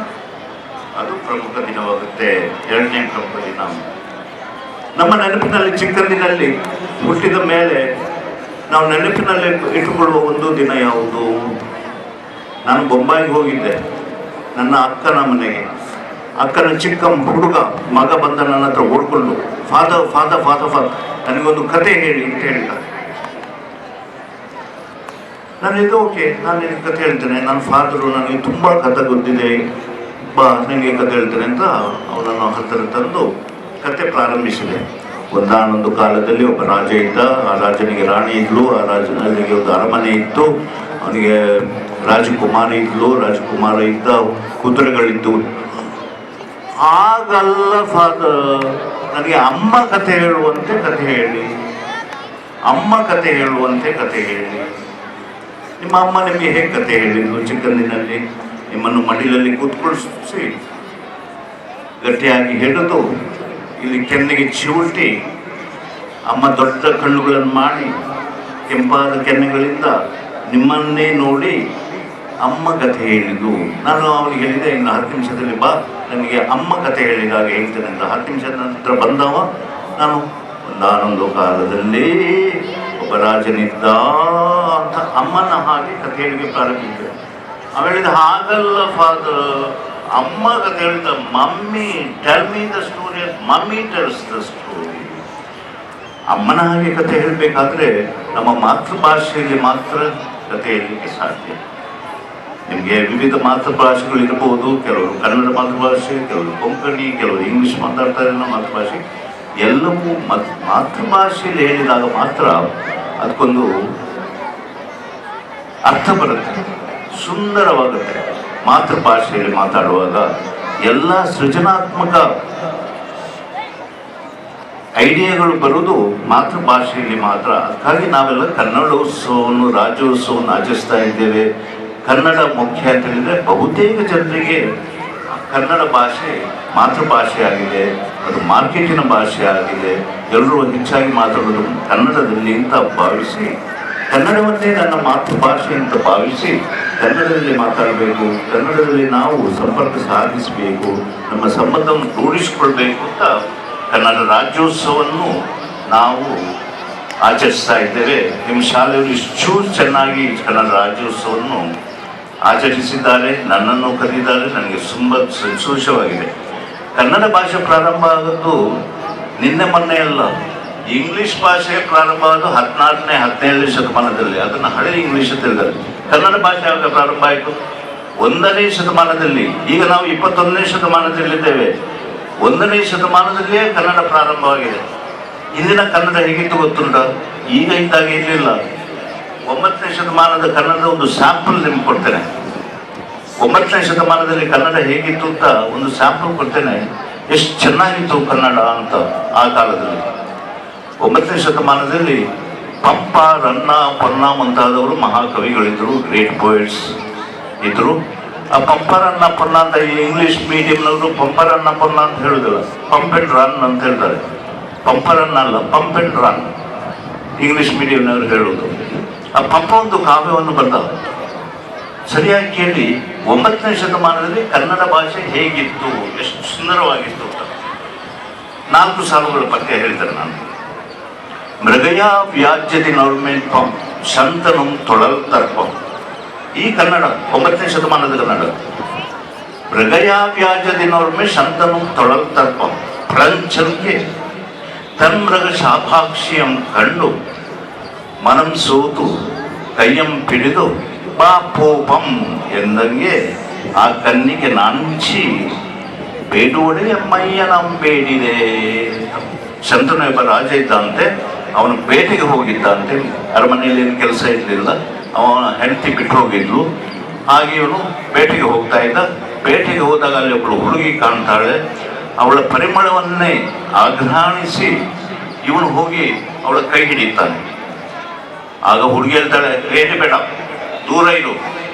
G: ಅದು ಪ್ರಮುಖ ದಿನವಾಗುತ್ತೆ. ಎರಡನೇ ಪ್ರಮುಖ ದಿನ ನಮ್ಮ ನೆನಪಿನಲ್ಲಿ ಚಿಕ್ಕಂದಿನಲ್ಲಿ ಹುಟ್ಟಿದ ಮೇಲೆ ನಾವು ನೆನಪಿನಲ್ಲಿ ಇಟ್ಟುಕೊಳ್ಳುವ ಒಂದು ದಿನ ಯಾವುದು? ನಾನು ಬೊಂಬಾಯಿಗೆ ಹೋಗಿದ್ದೆ ನನ್ನ ಅಕ್ಕನ ಮನೆಗೆ. ಅಕ್ಕನ ಚಿಕ್ಕ ಹುಡುಗ ಮಗ ಬಂದ ನನ್ನ ಹತ್ರ ಓಡ್ಕೊಂಡು ಫಾದರ್ ನನಗೊಂದು ಕತೆ ಹೇಳಿ ಅಂತ ಹೇಳಿದ. ನಾನು ಇದು ಓಕೆ, ನಾನು ನಿನಗೆ ಕತೆ ಹೇಳ್ತೇನೆ, ನನ್ನ ಫಾದರು ನನಗೆ ತುಂಬ ಕತೆ ಗೊತ್ತಿದೆ, ಬಾ ನನಗೆ ಕತೆ ಹೇಳ್ತೇನೆ ಅಂತ ಅವನನ್ನು ಹತ್ತಿರ ತಂದು ಕತೆ ಪ್ರಾರಂಭಿಸಿದೆ. ಒಂದಾನೊಂದು ಕಾಲದಲ್ಲಿ ಒಬ್ಬ ರಾಜ ಇದ್ದ. ಆ ರಾಜನಿಗೆ ರಾಣಿ ಇದ್ಲು. ಆ ರಾಜನಿಗೆ ಒಂದು ಅರಮನೆ ಇತ್ತು. ಅವನಿಗೆ ರಾಜಕುಮಾರ ಇದ್ದ, ಕುದುರೆಗಳಿದ್ದು. ಹಾಗಲ್ಲ ಫಾದರ್, ನನಗೆ ಅಮ್ಮ ಕತೆ ಹೇಳುವಂತೆ ಕತೆ ಹೇಳಿ. ನಿಮ್ಮ ಅಮ್ಮ ನಿಮಗೆ ಹೇಗೆ ಕತೆ ಹೇಳಿದ್ರು? ಚಿಕ್ಕಂದಿನಲ್ಲಿ ನಿಮ್ಮನ್ನು ಮಡಿಲಲ್ಲಿ ಕೂತ್ಕೊಳಿಸಿ ಗಟ್ಟಿಯಾಗಿ ಹಿಡಿದು ಇಲ್ಲಿ ಕೆನ್ನೆಗೆ ಚಿವುಟಿ ಅಮ್ಮ ದೊಡ್ಡ ಕಣ್ಣುಗಳನ್ನು ಮಾಡಿ ಕೆಂಪಾದ ಕೆನ್ನೆಗಳಿಂದ ನಿಮ್ಮನ್ನೇ ನೋಡಿ ಅಮ್ಮ ಕಥೆ ಹೇಳಿದ್ದು. ನಾನು ಅವನಿಗೆ ಹೇಳಿದೆ, ಇನ್ನು 10 ನಿಮಿಷದಲ್ಲಿ ಬಾ, ನನಗೆ ಅಮ್ಮ ಕಥೆ ಹೇಳಿದಾಗ ಹೇಳ್ತೇನೆ ಅಂತ. 10 ನಿಮಿಷದ ನಂತರ ಬಂದವ ನಾನು ಒಂದಾನೊಂದು ಕಾಲದಲ್ಲಿ ಒಬ್ಬ ರಾಜನಿದ್ದ ಅಂತ ಅಮ್ಮನ ಹಾಗೆ ಕಥೆ ಹೇಳಿಕೆ ಪ್ರಾರಂಭಿಸಿದೆ. ಅವ ಹೇಳಿದ, ಹಾಗಲ್ಲ ಫಾದರ್, ಅಮ್ಮ ಕಥೆ ಹೇಳ್ತಾ, mummy tell me the story, mummy tells the story. ಅಮ್ಮನ ಹಾಗೆ ಕಥೆ ಹೇಳಬೇಕಾದ್ರೆ ನಮ್ಮ ಮಾತೃಭಾಷೆಯಲ್ಲಿ ಮಾತ್ರ ಕಥೆ ಹೇಳಲಿಕ್ಕೆ ಸಾಧ್ಯ. ನಿಮಗೆ ವಿವಿಧ ಮಾತೃಭಾಷೆಗಳಿರ್ಬೋದು. ಕೆಲವರು ಕನ್ನಡ ಮಾತೃಭಾಷೆ, ಕೆಲವರು ಕೊಂಕಣಿ, ಕೆಲವರು ಇಂಗ್ಲೀಷ್ ಮಾತಾಡ್ತಾ ಇರೋ ಮಾತೃಭಾಷೆ. ಎಲ್ಲವೂ ಮಾತೃಭಾಷೆಯಲ್ಲಿ ಹೇಳಿದಾಗ ಮಾತ್ರ ಅದಕ್ಕೊಂದು ಅರ್ಥ ಬರುತ್ತೆ, ಸುಂದರವಾಗುತ್ತೆ. ಮಾತೃಭಾಷೆಯಲ್ಲಿ ಮಾತಾಡುವಾಗ ಎಲ್ಲ ಸೃಜನಾತ್ಮಕ ಐಡಿಯಾಗಳು ಬರೋದು ಮಾತೃಭಾಷೆಯಲ್ಲಿ ಮಾತ್ರ. ಅದಕ್ಕಾಗಿ ನಾವೆಲ್ಲ ಕನ್ನಡೋತ್ಸವವನ್ನು, ರಾಜ್ಯೋತ್ಸವವನ್ನು ಆಚರಿಸ್ತಾ ಇದ್ದೇವೆ. ಕನ್ನಡ ಮುಖ್ಯ ಅಂತ ಹೇಳಿದರೆ ಬಹುತೇಕ ಜನರಿಗೆ ಕನ್ನಡ ಭಾಷೆ ಮಾತೃಭಾಷೆ ಆಗಿದೆ, ಅದು ಮಾರ್ಕೆಟಿನ ಭಾಷೆ ಆಗಿದೆ. ಎಲ್ಲರೂ ಹೆಚ್ಚಾಗಿ ಮಾತಾಡೋದು ಕನ್ನಡದಲ್ಲಿ ಅಂತ ಭಾವಿಸಿ, ಕನ್ನಡವನ್ನೇ ನನ್ನ ಮಾತೃಭಾಷೆ ಅಂತ ಭಾವಿಸಿ ಕನ್ನಡದಲ್ಲಿ ಮಾತಾಡಬೇಕು, ಕನ್ನಡದಲ್ಲಿ ನಾವು ಸಂಪರ್ಕ ಸಾಧಿಸಬೇಕು, ನಮ್ಮ ಸಂಬಂಧವನ್ನು ರೂಢಿಸಿಕೊಳ್ಬೇಕು ಅಂತ ಕನ್ನಡ ರಾಜ್ಯೋತ್ಸವವನ್ನು ನಾವು ಆಚರಿಸ್ತಾ ಇದ್ದೇವೆ. ನಿಮ್ಮ ಶಾಲೆಯಲ್ಲಿ ಇಷ್ಟು ಚೆನ್ನಾಗಿ ಕನ್ನಡ ರಾಜ್ಯೋತ್ಸವವನ್ನು ಆಚರಿಸಿದ್ದಾರೆ, ನನ್ನನ್ನು ಕರೆದಿದ್ದಾರೆ. ನನಗೆ ತುಂಬ ಸಂತೋಷವಾಗಿದೆ. ಕನ್ನಡ ಭಾಷೆ ಪ್ರಾರಂಭ ಆಗೋದು ನಿನ್ನೆ ಮೊನ್ನೆ ಅಲ್ಲ. ಇಂಗ್ಲೀಷ್ ಭಾಷೆ ಪ್ರಾರಂಭ ಆಗೋದು 14ನೇ 17ನೇ ಶತಮಾನದಲ್ಲಿ. ಅದನ್ನು ಹಳೆ ಇಂಗ್ಲೀಷ್ ತಿಳಿದರೆ. ಕನ್ನಡ ಭಾಷೆ ಯಾವಾಗ ಪ್ರಾರಂಭ ಆಯಿತು? 1ನೇ ಶತಮಾನದಲ್ಲಿ. ಈಗ ನಾವು 21ನೇ ಶತಮಾನದಲ್ಲಿದ್ದೇವೆ. 1ನೇ ಶತಮಾನದಲ್ಲಿಯೇ ಕನ್ನಡ ಪ್ರಾರಂಭವಾಗಿದೆ. ಇಂದಿನ ಕನ್ನಡ ಹೇಗಿತ್ತು ಗೊತ್ತುಂಟ? ಈಗ ಇದ್ದಾಗ ಇರಲಿಲ್ಲ. 9ನೇ ಶತಮಾನದ ಕನ್ನಡದ ಒಂದು ಸ್ಯಾಂಪಲ್ ನಿಮ್ಗೆ ಕೊಡ್ತೇನೆ. 9ನೇ ಶತಮಾನದಲ್ಲಿ ಕನ್ನಡ ಹೇಗಿತ್ತು ಅಂತ ಒಂದು ಸ್ಯಾಂಪಲ್ ಕೊಡ್ತೇನೆ. ಎಷ್ಟು ಚೆನ್ನಾಗಿತ್ತು ಕನ್ನಡ ಅಂತ ಆ ಕಾಲದಲ್ಲಿ. 9ನೇ ಶತಮಾನದಲ್ಲಿ ಪಂಪ, ರನ್ನ, ಪೊನ್ನ ಮುಂತಾದವರು ಮಹಾಕವಿಗಳಿದ್ದರು, ಗ್ರೇಟ್ ಪೋಯಿಟ್ಸ್ ಇದ್ದರು. ಆ ಪಂಪ, ರನ್ನ, ಪೊನ್ನ ಅಂತ ಈ ಇಂಗ್ಲೀಷ್ ಮೀಡಿಯಂನವರು ಪಂಪ, ರನ್ನ, ಪೊನ್ನ ಅಂತ ಹೇಳುದಿಲ್ಲ, ಪಂಪ್ ಅಂಡ್ ರನ್ ಅಂತ ಹೇಳ್ತಾರೆ. ಪಂಪ ರನ್ ಅಲ್ಲ, ಪಂಪ್ ಅಂಡ್ ರನ್ ಇಂಗ್ಲೀಷ್ ಮೀಡಿಯಂನವರು ಹೇಳುವುದು. ಆ ಪಂಪ ಒಂದು ಕಾವ್ಯವನ್ನು ಬರೆದ. ಸರಿಯಾಗಿ ಕೇಳಿ, 9ನೇ ಶತಮಾನದಲ್ಲಿ ಕನ್ನಡ ಭಾಷೆ ಹೇಗಿತ್ತು, ಎಷ್ಟು ಸುಂದರವಾಗಿತ್ತು ಅಂತ 4 ಸಾಲುಗಳ ಪದ್ಯ ಹೇಳ್ತಾರೆ ನಾನು. ಮೃಗಯ ವ್ಯಾಜ್ಯದಿ ನೌರ್ಮೆಂಪಂ ಶಂತನಂ ತೊಳಲ್ ತರ್ಪಂ. ಈ ಕನ್ನಡ 9ನೇ ಶತಮಾನದ ಕನ್ನಡ. ಮೃಗಯ ವ್ಯಾಜ್ಯದಿ ನೌರ್ಮೆ ಶಂತನಂ ತೊಳಲ್ ತರ್ಪಂ ಪ್ರಂಚಂಗೆ ತನ್ಮೃಗ ಶಾಪಾಕ್ಷಿಯಂ ಕಂಡು ಮನಂ ಸೋತು ಕೈಯಂ ಪಿಡಿದು ಪಾಪೋಪಂ ಎಂದಂಗೆ ಆ ಕಣ್ಣಿಗೆ ನಾಂಚಿ ಬೇಡುವಡೆ ಮಯ್ಯನಂಬೇಡಿದೆ. ಶಂತನು ಒಬ್ಬ ರಾಜ ಇದ್ದಂತೆ, ಅವನು ಬೇಟೆಗೆ ಹೋಗಿದ್ದಂತೆ. ಅರಮನೆಯಲ್ಲಿ ಏನು ಕೆಲಸ ಇರಲಿಲ್ಲ, ಅವನ ಹೆಂಡತಿ ಬಿಟ್ಟು ಹೋಗಿದ್ಲು. ಹಾಗೆ ಇವನು ಬೇಟೆಗೆ ಹೋಗ್ತಾ ಇದ್ದ. ಬೇಟೆಗೆ ಹೋದಾಗ ಅಲ್ಲಿ ಒಬ್ಬಳು ಹುಡುಗಿ ಕಾಣ್ತಾಳೆ. ಅವಳ ಪರಿಮಳವನ್ನೇ ಆಘ್ರಾಣಿಸಿ ಇವನು ಹೋಗಿ ಅವಳ ಕೈ ಹಿಡಿತಾನೆ. ಆಗ ಹುಡುಗಿ ಹೇಳ್ತಾಳೆ, ಏನೇ ಬೇಡ, ದೂರ ಇರು,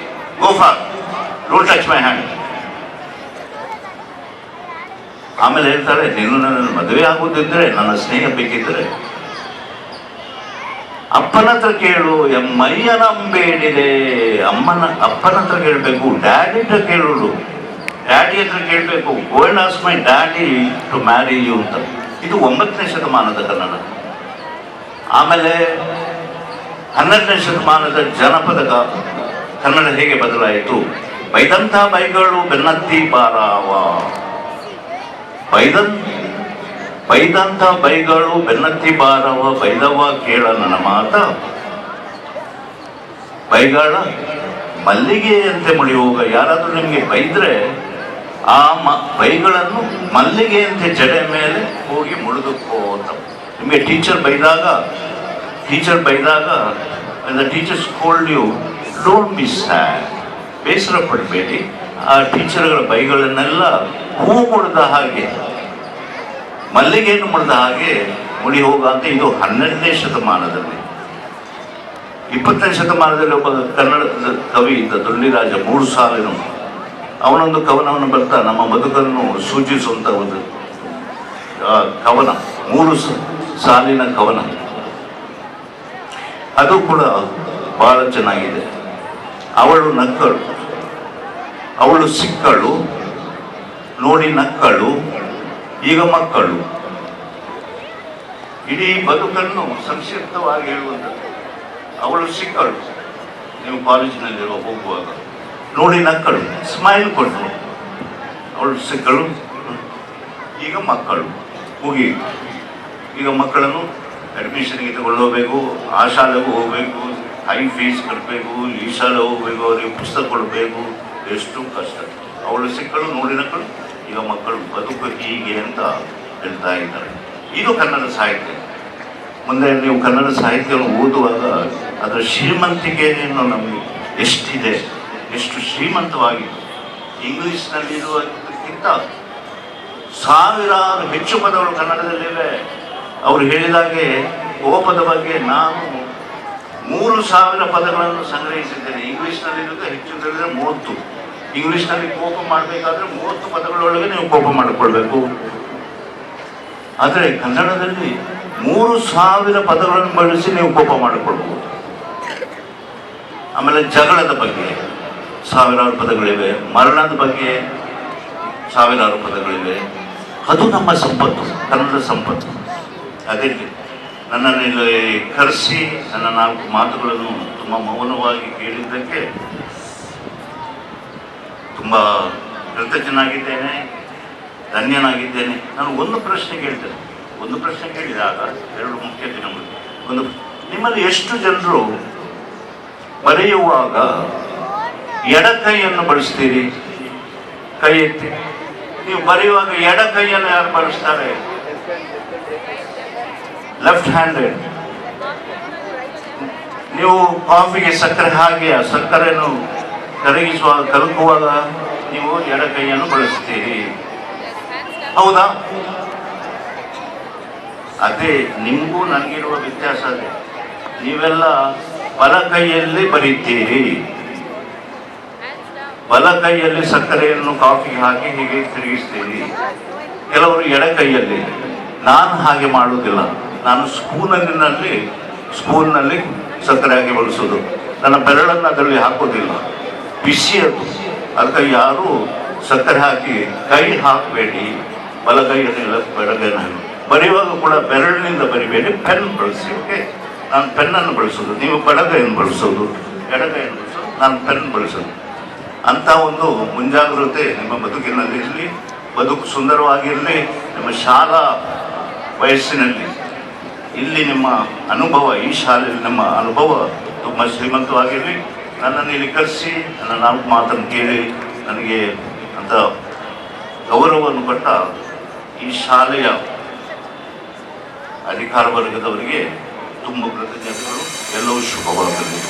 G: go for, don't touch my hand. ಆಮೇಲೆ ಹೇಳ್ತಾಳೆ, ನೀನು ನನ್ನ ಮದುವೆ ಆಗೋದಿದ್ರೆ, ನನ್ನ ಸ್ನೇಹ ಬೇಕಿದ್ರೆ ಅಪ್ಪನ ಹತ್ರ ಕೇಳು, ಮೈಯನಂಬೇಡಿದೆ. ಅಪ್ಪನ ಹತ್ರ ಕೇಳಬೇಕು, ಡ್ಯಾಡಿ ಹತ್ರ ಕೇಳೋಳು, ಡ್ಯಾಡಿ ಹತ್ರ ಕೇಳಬೇಕು. Go and ask my daddy to marry you ಅಂತ. ಇದು 9ನೇ ಶತಮಾನದ ಕನ್ನಡ. ಆಮೇಲೆ 12ನೇ ಶತಮಾನದ ಜನಪದ ಕನ್ನಡ ಹೇಗೆ ಬದಲಾಯಿತು. ಬೈದಂಥ ಬೈಗಳು ಬೆನ್ನತ್ತಿ ಬಾರಾವ, ಬೈದಂಥ ಬೈಗಳು ಬೆನ್ನತ್ತಿ ಬಾರವ, ಬೈದವ ಕೇಳ ನನ್ನ ಮಾತ. ಬೈಗಾಳ ಮಲ್ಲಿಗೆಯಂತೆ ಮುಡಿಯುವಾಗ, ಯಾರಾದರೂ ನಿಮಗೆ ಬೈದ್ರೆ ಆ ಬೈಗಳನ್ನು ಮಲ್ಲಿಗೆಯಂತೆ ಜಡೆ ಮೇಲೆ ಹೋಗಿ ಮುಡಿದುಕೋ ಅಂತ. ನಿಮಗೆ ಟೀಚರ್ ಬೈದಾಗ the teacher scold you, don't be sad, ಬೇಸರ ಪಡಬೇಡಿ. ಆ ಟೀಚರ್ಗಳ ಬೈಗಳನ್ನೆಲ್ಲ ಹೂ ಮುಡಿದ ಹಾಗೆ, ಮಲ್ಲಿಗೆಯನ್ನು ಮುಡಿದ ಹಾಗೆ ಮುಡಿ ಹೋಗ ಅಂತ. ಇದು 12ನೇ ಶತಮಾನದಲ್ಲಿ. 20ನೇ ಶತಮಾನದಲ್ಲಿ ಒಬ್ಬ ಕನ್ನಡದ ಕವಿ ಇದ್ದ, ದೊಳ್ಳಿರಾಜ, 3 ಸಾಲಿನ. ಅವನೊಂದು ಕವನವನ್ನು ಬರ್ತಾ, ನಮ್ಮ ಬದುಕನ್ನು ಸೂಚಿಸುವಂಥ ಒಂದು ಕವನ, 3 ಸಾಲಿನ ಕವನ. ಅದು ಕೂಡ ಬಹಳ ಚೆನ್ನಾಗಿದೆ. ಅವಳು ನಕ್ಕಳು, ಅವಳು ಸಿಕ್ಕಳು, ನೋಡಿ ನಕ್ಕಳು, ಈಗ ಮಕ್ಕಳು. ಇಡೀ ಬದುಕನ್ನು ಸಂಕ್ಷಿಪ್ತವಾಗಿ ಹೇಳುವಂಥದ್ದು. ಅವಳು ಸಿಕ್ಕಳು, ನೀವು ಕಾಲೇಜಿನಲ್ಲಿ ಹೋಗುವಾಗ ನೋಡಿ ನಕ್ಕಳು, ಸ್ಮೈಲ್ ಕೊಟ್ಟರು. ಅವಳು ಸಿಕ್ಕಳು, ಈಗ ಮಕ್ಕಳು ಮುಗಿ. ಈಗ ಮಕ್ಕಳನ್ನು ಅಡ್ಮಿಷನ್ಗೆ ತಗೊಳ್ಳೋಬೇಕು, ಆ ಶಾಲೆಗೂ ಹೋಗಬೇಕು, ಹೈ ಫೀಸ್ ಕಟ್ಟಬೇಕು, ಈ ಶಾಲೆ ಹೋಗಬೇಕು, ಅವರಿಗೆ ಪುಸ್ತಕ ಕೊಡಬೇಕು, ಎಷ್ಟು ಕಷ್ಟ. ಅವಳು ಸಿಕ್ಕಳು, ನೋಡಿ ನಕ್ಕಳು, ಈಗ ಮಕ್ಕಳು. ಬದುಕು ಹೀಗೆ ಅಂತ ಹೇಳ್ತಾ ಇದ್ದಾರೆ. ಇದು ಕನ್ನಡ ಸಾಹಿತ್ಯ. ಮುಂದೆ ನೀವು ಕನ್ನಡ ಸಾಹಿತ್ಯವನ್ನು ಓದುವಾಗ ಅದರ ಶ್ರೀಮಂತಿಕೆಯನ್ನು ನಮಗೆ ಎಷ್ಟಿದೆ, ಎಷ್ಟು ಶ್ರೀಮಂತವಾಗಿ. ಇಂಗ್ಲೀಷ್ನಲ್ಲಿರುವುದಕ್ಕಿಂತ 1000 ಹೆಚ್ಚು ಪದಗಳು ಕನ್ನಡದಲ್ಲಿವೆ. ಅವರು ಹೇಳಿದಾಗೆ ಕೋಪದ ಬಗ್ಗೆ ನಾನು 3000 ಪದಗಳನ್ನು ಸಂಗ್ರಹಿಸಿದ್ದೇನೆ. ಇಂಗ್ಲೀಷ್ನಲ್ಲಿರೋದು ಹೆಚ್ಚು ತಿಳಿದ್ರೆ 30. ಇಂಗ್ಲೀಷ್ನಲ್ಲಿ ಕೋಪ ಮಾಡಬೇಕಾದ್ರೆ 30 ಪದಗಳೊಳಗೆ ನೀವು ಕೋಪ ಮಾಡಿಕೊಳ್ಬೇಕು. ಆದರೆ ಕನ್ನಡದಲ್ಲಿ 3000 ಪದಗಳನ್ನು ಬಳಸಿ ನೀವು ಕೋಪ ಮಾಡಿಕೊಳ್ಬೋದು. ಆಮೇಲೆ ಜಗಳದ ಬಗ್ಗೆ 1000 ಪದಗಳಿವೆ, ಮರಣದ ಬಗ್ಗೆ 1000 ಪದಗಳಿವೆ. ಅದು ನಮ್ಮ ಸಂಪತ್ತು, ಕನ್ನಡದ ಸಂಪತ್ತು. ಅದೇ ನನ್ನನ್ನು ಇಲ್ಲಿ ಕರೆಸಿ ನನ್ನ 4 ಮಾತುಗಳನ್ನು ತುಂಬ ಮೌನವಾಗಿ ಕೇಳಿದ್ದಕ್ಕೆ ತುಂಬ ಕೃತಜ್ಞನಾಗಿದ್ದೇನೆ, ಧನ್ಯನಾಗಿದ್ದೇನೆ. ನಾನು ಒಂದು ಪ್ರಶ್ನೆ ಕೇಳಿದಾಗ 2 ಮುಖ್ಯ ದಿನಗಳು. ನಿಮ್ಮಲ್ಲಿ ಎಷ್ಟು ಜನರು ಬರೆಯುವಾಗ ಎಡ ಕೈಯನ್ನು ಬಳಸ್ತೀರಿ? ಕೈ ಎತ್ತಿ. ನೀವು ಬರೆಯುವಾಗ ಎಡ ಕೈಯನ್ನು ಯಾರು ಬಳಸ್ತಾರೆ? Left handed. ನೀವು ಕಾಫಿಗೆ ಸಕ್ಕರೆ ಹಾಕಿ ಆ ಸಕ್ಕರೆಯನ್ನು ಕರಗುವಾಗ ನೀವು ಎಡ ಕೈಯನ್ನು ಬಳಸ್ತೀರಿ, ಹೌದಾ? ಅದೇ ನಿಮಗೂ ನನಗಿರುವ ವ್ಯತ್ಯಾಸ ಅದೇ. ನೀವೆಲ್ಲ ಬಲ ಕೈಯಲ್ಲಿ ಬರೀತೀರಿ, ಬಲ ಕೈಯಲ್ಲಿ ಸಕ್ಕರೆಯನ್ನು ಕಾಫಿಗೆ ಹಾಕಿ ಹೀಗೆ ತಿರುಗಿಸ್ತೀರಿ. ಕೆಲವರು ಎಡ ಕೈಯಲ್ಲಿ. ನಾನು ಹಾಗೆ ಮಾಡುವುದಿಲ್ಲ. ನಾನು ಸ್ಪೂನ್ನಲ್ಲಿ ಸಕ್ಕರೆ ಹಾಕಿ ಬಳಸೋದು. ನನ್ನ ಬೆರಳನ್ನು ಅದರಲ್ಲಿ ಹಾಕೋದಿಲ್ಲ, ಬಿಸಿ ಅದು. ಅದಕ್ಕೆ ಯಾರು ಸಕ್ಕರೆ ಹಾಕಿ ಕೈ ಹಾಕಬೇಡಿ, ಬಲಗೈಯನ್ನೆಲ್ಲ ಬೆಳಗೈಯನ್ನು ಬರೆಯುವಾಗ ಕೂಡ ಬೆರಳಿನಿಂದ ಬರಿಬೇಡಿ, ಪೆನ್ ಬಳಸಿ. ಓಕೆ, ನಾನು ಪೆನ್ನನ್ನು ಬಳಸೋದು, ನೀವು ಬಲಗೈಯನ್ನು ಬಳಸೋದು, ಎಡಗೈಯನ್ನು ಬಳಸೋದು, ನಾನು ಪೆನ್ ಬಳಸೋದು. ಅಂಥ ಒಂದು ಮುಂಜಾಗ್ರತೆ ನಿಮ್ಮ ಬದುಕಿನಲ್ಲಿ ಇರಲಿ, ಬದುಕು ಸುಂದರವಾಗಿರಲಿ. ನಿಮ್ಮ ಶಾಲಾ ವಯಸ್ಸಿನಲ್ಲಿ ಇಲ್ಲಿ ನಿಮ್ಮ ಅನುಭವ, ಈ ಶಾಲೆಯಲ್ಲಿ ನಮ್ಮ ಅನುಭವ ತುಂಬ ಶ್ರೀಮಂತವಾಗಿರಲಿ. ನನ್ನನ್ನು ಇಲ್ಲಿ ಕರೆಸಿ ನನ್ನ 4 ಮಾತನ್ನು ಕೇಳಿ ನನಗೆ ಅಂತ ಗೌರವವನ್ನು ಕೊಟ್ಟ ಈ ಶಾಲೆಯ ಅಧಿಕಾರ ವರ್ಗದವರಿಗೆ ತುಂಬ ಕೃತಜ್ಞತೆಗಳು. ಎಲ್ಲವೂ ಶುಭವಾಗಲಿ.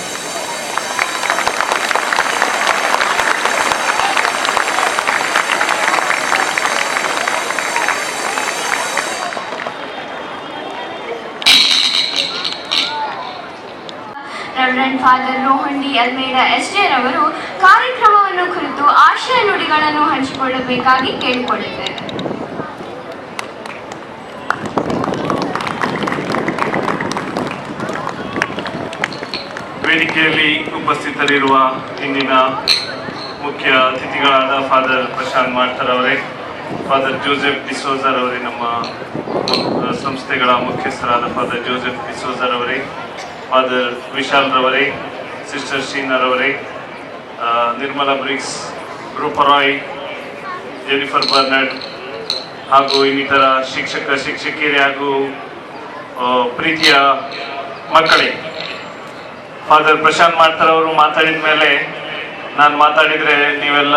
A: Reverend father Rohan D Almeida SJ ರವರು ಕಾರ್ಯಕ್ರಮವನ್ನು ಕುರಿತು ಆಶಯ ನುಡಿಗಳನ್ನು ಹಂಚಿಕೊಳ್ಳಬೇಕಾಗಿ ಕೇಳಿಕೊಳ್ಳುತ್ತೇವೆ.
H: ವೇದಿಕೆಯಲ್ಲಿ ಉಪಸ್ಥಿತರಿರುವ ಇಂದಿನ ಮುಖ್ಯ ಅತಿಥಿಗಳಾದ ಫಾದರ್ ಪ್ರಶಾಂತ್ ಮಾರ್ಥರ್ ಅವರೇ, ಫಾದರ್ ಜೋಸೆಫ್ ಡಿಸೋಜರ್ ಅವರೇ, ನಮ್ಮ ಸಂಸ್ಥೆಗಳ ಮುಖ್ಯಸ್ಥರಾದ ಫಾದರ್ ಜೋಸೆಫ್ ಡಿಸೋಜರ್ ಅವರೇ, ಫಾದರ್ ವಿಶಾಲ್ ರವರೇ, ಸಿಸ್ಟರ್ ಶೀನರ್ ಅವರೇ, ನಿರ್ಮಲಾ ಬ್ರಿಕ್ಸ್, ರೂಪರಾಯ್, ಜೆನಿಫರ್ ಬರ್ನಡ್ ಹಾಗೂ ಇನ್ನಿತರ ಶಿಕ್ಷಕಿಯರೇ ಹಾಗೂ ಪ್ರೀತಿಯ ಮಕ್ಕಳೇ, ಫಾದರ್ ಪ್ರಶಾಂತ್ ಮಾರ್ಥರ್ ಅವರು ಮಾತಾಡಿದ ಮೇಲೆ ನಾನು ಮಾತಾಡಿದರೆ ನೀವೆಲ್ಲ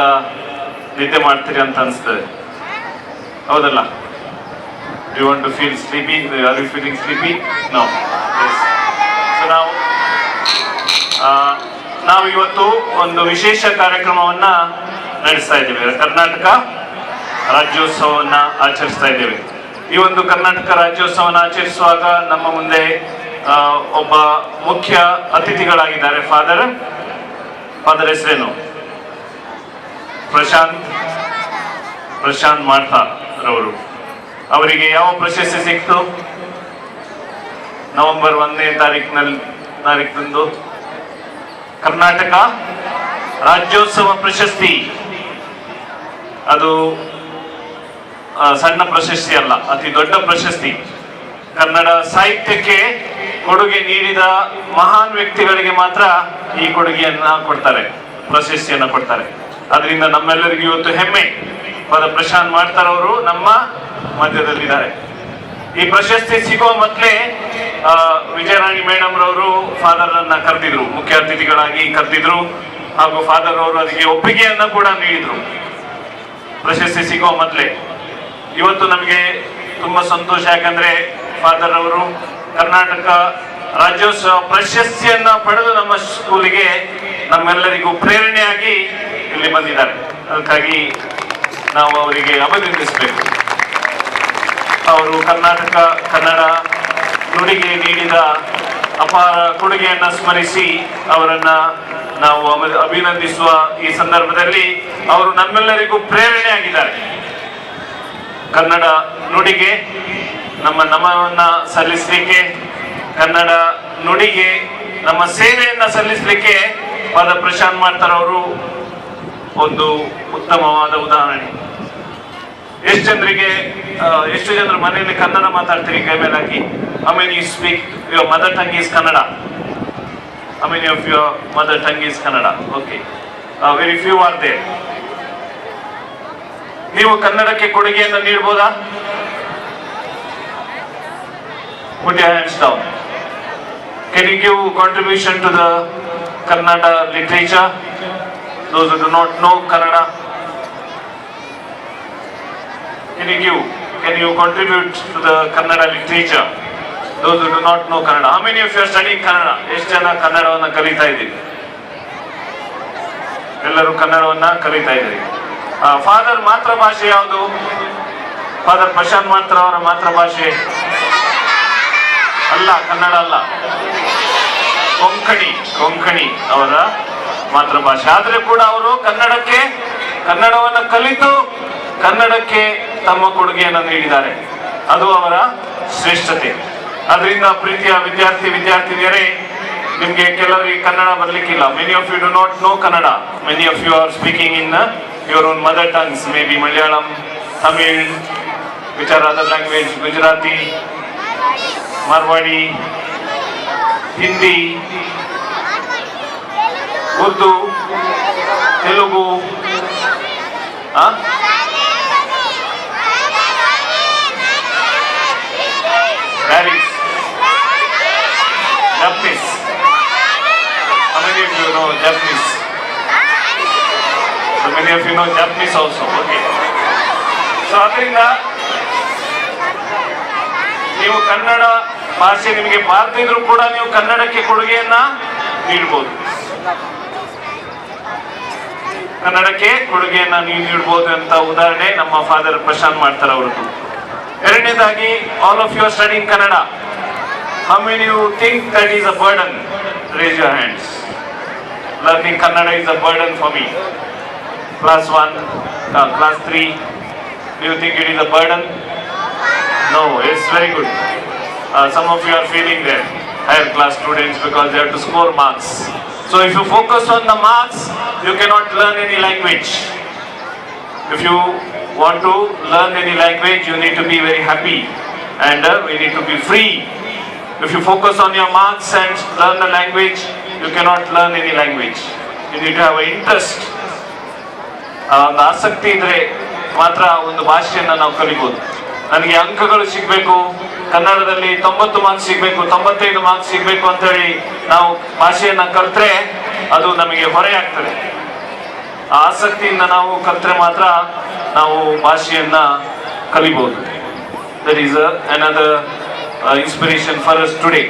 H: ನಿದ್ದೆ ಮಾಡ್ತೀರಿ ಅಂತ ಅನಿಸ್ತದೆ, ಹೌದಲ್ಲ? You want to feel sleepy? Are you feeling sleepy? No. So ನಾವು ಇವತ್ತು ಒಂದು ವಿಶೇಷ ಕಾರ್ಯಕ್ರಮವನ್ನು ನಡೆಸ್ತಾ ಇದ್ದೇವೆ. ಕರ್ನಾಟಕ ರಾಜ್ಯೋತ್ಸವವನ್ನು ಆಚರಿಸ್ತಾ ಇದ್ದೇವೆ. ಈ ಒಂದು ಕರ್ನಾಟಕ ರಾಜ್ಯೋತ್ಸವವನ್ನು ಆಚರಿಸುವಾಗ ನಮ್ಮ ಮುಂದೆ ಒಬ್ಬ ಮುಖ್ಯ ಅತಿಥಿಗಳಾಗಿದ್ದಾರೆ. ಫಾದರ್ ಹೆಸರೇನು? ಪ್ರಶಾಂತ್ ಮಾರ್ಥರ್ ರವರು. ಅವರಿಗೆ ಯಾವ ಪ್ರಶಸ್ತಿ ಸಿಕ್ತು? ನವೆಂಬರ್ 1ನೇ ತಾರೀಕಿನಂದು ಕರ್ನಾಟಕ ರಾಜ್ಯೋತ್ಸವ ಪ್ರಶಸ್ತಿ. ಅದು ಸಣ್ಣ ಪ್ರಶಸ್ತಿ ಅಲ್ಲ, ಅತಿ ದೊಡ್ಡ ಪ್ರಶಸ್ತಿ. ಕನ್ನಡ ಸಾಹಿತ್ಯಕ್ಕೆ ಕೊಡುಗೆ ನೀಡಿದ ಮಹಾನ್ ವ್ಯಕ್ತಿಗಳಿಗೆ ಮಾತ್ರ ಈ ಕೊಡುಗೆಯನ್ನ ಕೊಡ್ತಾರೆ, ಪ್ರಶಸ್ತಿಯನ್ನ ಕೊಡ್ತಾರೆ. ಅದರಿಂದ ನಮ್ಮೆಲ್ಲರಿಗೂ ಇವತ್ತು ಹೆಮ್ಮೆ. ಫಾದರ್ ಪ್ರಶಾಂತ್ ಮಾರ್ಥರ್ ಅವರು ನಮ್ಮ ಮಧ್ಯದಲ್ಲಿದ್ದಾರೆ. ಈ ಪ್ರಶಸ್ತಿ ಸಿಗುವ ಮೊದಲೇ ವಿಜಯರಾಣಿ ಮೇಡಮ್ ರವರು ಫಾದರ್ ಅನ್ನ ಕರೆದಿದ್ರು, ಮುಖ್ಯ ಅತಿಥಿಗಳಾಗಿ ಕರೆದಿದ್ರು, ಹಾಗೂ ಫಾದರ್ ಅವರು ಅದಕ್ಕೆ ಒಪ್ಪಿಗೆಯನ್ನ ಕೂಡ ನೀಡಿದ್ರು ಪ್ರಶಸ್ತಿ ಸಿಗುವ ಮೊದಲೇ. ಇವತ್ತು ನಮಗೆ ತುಂಬಾ ಸಂತೋಷ, ಯಾಕಂದ್ರೆ ಫಾದರ್ ಅವರು ಕರ್ನಾಟಕ ರಾಜ್ಯೋತ್ಸವ ಪ್ರಶಸ್ತಿಯನ್ನ ಪಡೆದು ನಮ್ಮ ಸ್ಕೂಲಿಗೆ ನಮ್ಮೆಲ್ಲರಿಗೂ ಪ್ರೇರಣೆಯಾಗಿ ಇಲ್ಲಿ ಬಂದಿದ್ದಾರೆ. ಅದಕ್ಕಾಗಿ ನಾವು ಅವರಿಗೆ ಅಭಿನಂದಿಸಬೇಕು. ಅವರು ಕನ್ನಡ ನುಡಿಗೆ ನೀಡಿದ ಅಪಾರ ಕೊಡುಗೆಯನ್ನ ಸ್ಮರಿಸಿ ಅವರನ್ನ ನಾವು ಅಭಿನಂದಿಸುವ ಈ ಸಂದರ್ಭದಲ್ಲಿ ಅವರು ನಮ್ಮೆಲ್ಲರಿಗೂ ಪ್ರೇರಣೆಯಾಗಿದ್ದಾರೆ. ಕನ್ನಡ ನುಡಿಗೆ ನಮ್ಮ ನಮನವನ್ನ ಸಲ್ಲಿಸಲಿಕ್ಕೆ, ಕನ್ನಡ ನುಡಿಗೆ ನಮ್ಮ ಸೇವೆಯನ್ನ ಸಲ್ಲಿಸಲಿಕ್ಕೆ ಫಾದರ್ ಪ್ರಶಾಂತ್ ಮಾರ್ಥರ್ ಅವರು ಒಂದು ಉತ್ತಮವಾದ ಉದಾಹರಣೆ. ಎಷ್ಟು ಜನರು ಮನೆಯಲ್ಲಿ ಕನ್ನಡ ಮಾತಾಡ್ತೀರಿ? ಕೈ ಮೇಲೆ ಹಾಕಿ. How many you speak your mother tongue is Kannada? How many of your mother tongue is Kannada? Okay. Very few are there. ನೀವು ಕನ್ನಡಕ್ಕೆ ಕೊಡುಗೆಯನ್ನು ನೀಡಬಹುದಾ? Put your hands down. Can you give contribution to the Kannada literature? Those who do not know Kannada, can you contribute to the Kannada literature? Those who do not know Kannada. How many of you are studying Kannada? ಎಷ್ಟು ಜನ ಕನ್ನಡವನ್ನು ಕಲಿತಾ ಇದ್ದೀರಿ? ಎಲ್ಲರೂ ಕನ್ನಡವನ್ನ ಕಲಿತಾ ಇದ್ದೀರಿ. Father ಮಾತೃಭಾಷೆ ಯಾವುದು? ಫಾದರ್ ಪ್ರಶಾಂತ್ ಮಾರ್ಥರ್ ಅವರ ಮಾತೃಭಾಷೆ ಅಲ್ಲ, ಕನ್ನಡ ಅಲ್ಲ, ಕೊಂಕಣಿ ಅವರ ಮಾತೃಭಾಷೆ. ಆದ್ರೆ ಕೂಡ ಅವರು ಕನ್ನಡವನ್ನು ಕಲಿತು ಕನ್ನಡಕ್ಕೆ ತಮ್ಮ ಕೊಡುಗೆಯನ್ನು ನೀಡಿದ್ದಾರೆ. ಅದು ಅವರ ಶ್ರೇಷ್ಠತೆ. ಅದರಿಂದ ಪ್ರೀತಿಯ ವಿದ್ಯಾರ್ಥಿನಿಯರೇ, ನಿಮ್ಗೆ ಕೆಲವರಿಗೆ ಕನ್ನಡ ಬರ್ಲಿಕ್ಕಿಲ್ಲ. Many of you do not know Kannada. Many of you are speaking in your own mother tongues, may be Malayalam, Tamil, which are other language, Gujarati, Marwari, Hindi, Urdu, Telugu, Paris, Japanese. How many of you know Japanese? So many of you know Japanese also. Okay. So ಅದರಿಂದ ನೀವು ಕನ್ನಡ ಭಾಷೆ ನಿಮಗೆ ಬಾರದಿದ್ರು ಕೂಡ ನೀವು ಕನ್ನಡಕ್ಕೆ ಕೊಡುಗೆಯನ್ನ ನೀಡಬಹುದು. ಕನ್ನಡಕ್ಕೆ ಕೊಡುಗೆಯನ್ನ ನೀವು ನೀಡಬಹುದು ಅಂತ ಉದಾಹರಣೆ ನಮ್ಮ ಫಾದರ್ ಪ್ರಶಾಂತ್ ಮಾಡ್ತಾರೆ ಅವರದ್ದು. ಎರಡನೇದಾಗಿ, all of you are studying Kannada. How many you think that is a burden? Raise your hands. Learning Kannada is a burden for me. Class 1, class 3, do you think it is a burden? No, it's very good. Some of you are feeling that, higher class students, because they have to score marks. So if you focus on the marks, you cannot learn any language. If you want to learn any language, you need to be very happy, and we need to be free. If you focus on your marks and learn the language, you cannot learn any language. You need to have an interest. ಒಂದು ಆಸಕ್ತಿ ಇದ್ರೆ ಮಾತ್ರ ಒಂದು ಭಾಷೆಯನ್ನು ನಾವು ಕಲಿಬಹುದು. ನನಗೆ ಅಂಕಗಳು ಸಿಗಬೇಕು, ಕನ್ನಡದಲ್ಲಿ 90 ಮಾರ್ಕ್ಸ್ ಸಿಗಬೇಕು, 95 ಮಾರ್ಕ್ಸ್ ಸಿಗಬೇಕು ಅಂತ ಹೇಳಿ ನಾವು ಭಾಷೆಯನ್ನ ಕಲ್ತ್ರೆ ಅದು ನಮಗೆ ಹೊರೆ ಆಗ್ತದೆ. ಆ ಆಸಕ್ತಿಯಿಂದ ನಾವು ಕಲ್ತ್ರೆ ಮಾತ್ರ ನಾವು ಭಾಷೆಯನ್ನ ಕಲಿಬಹುದು. That is another inspiration for us today.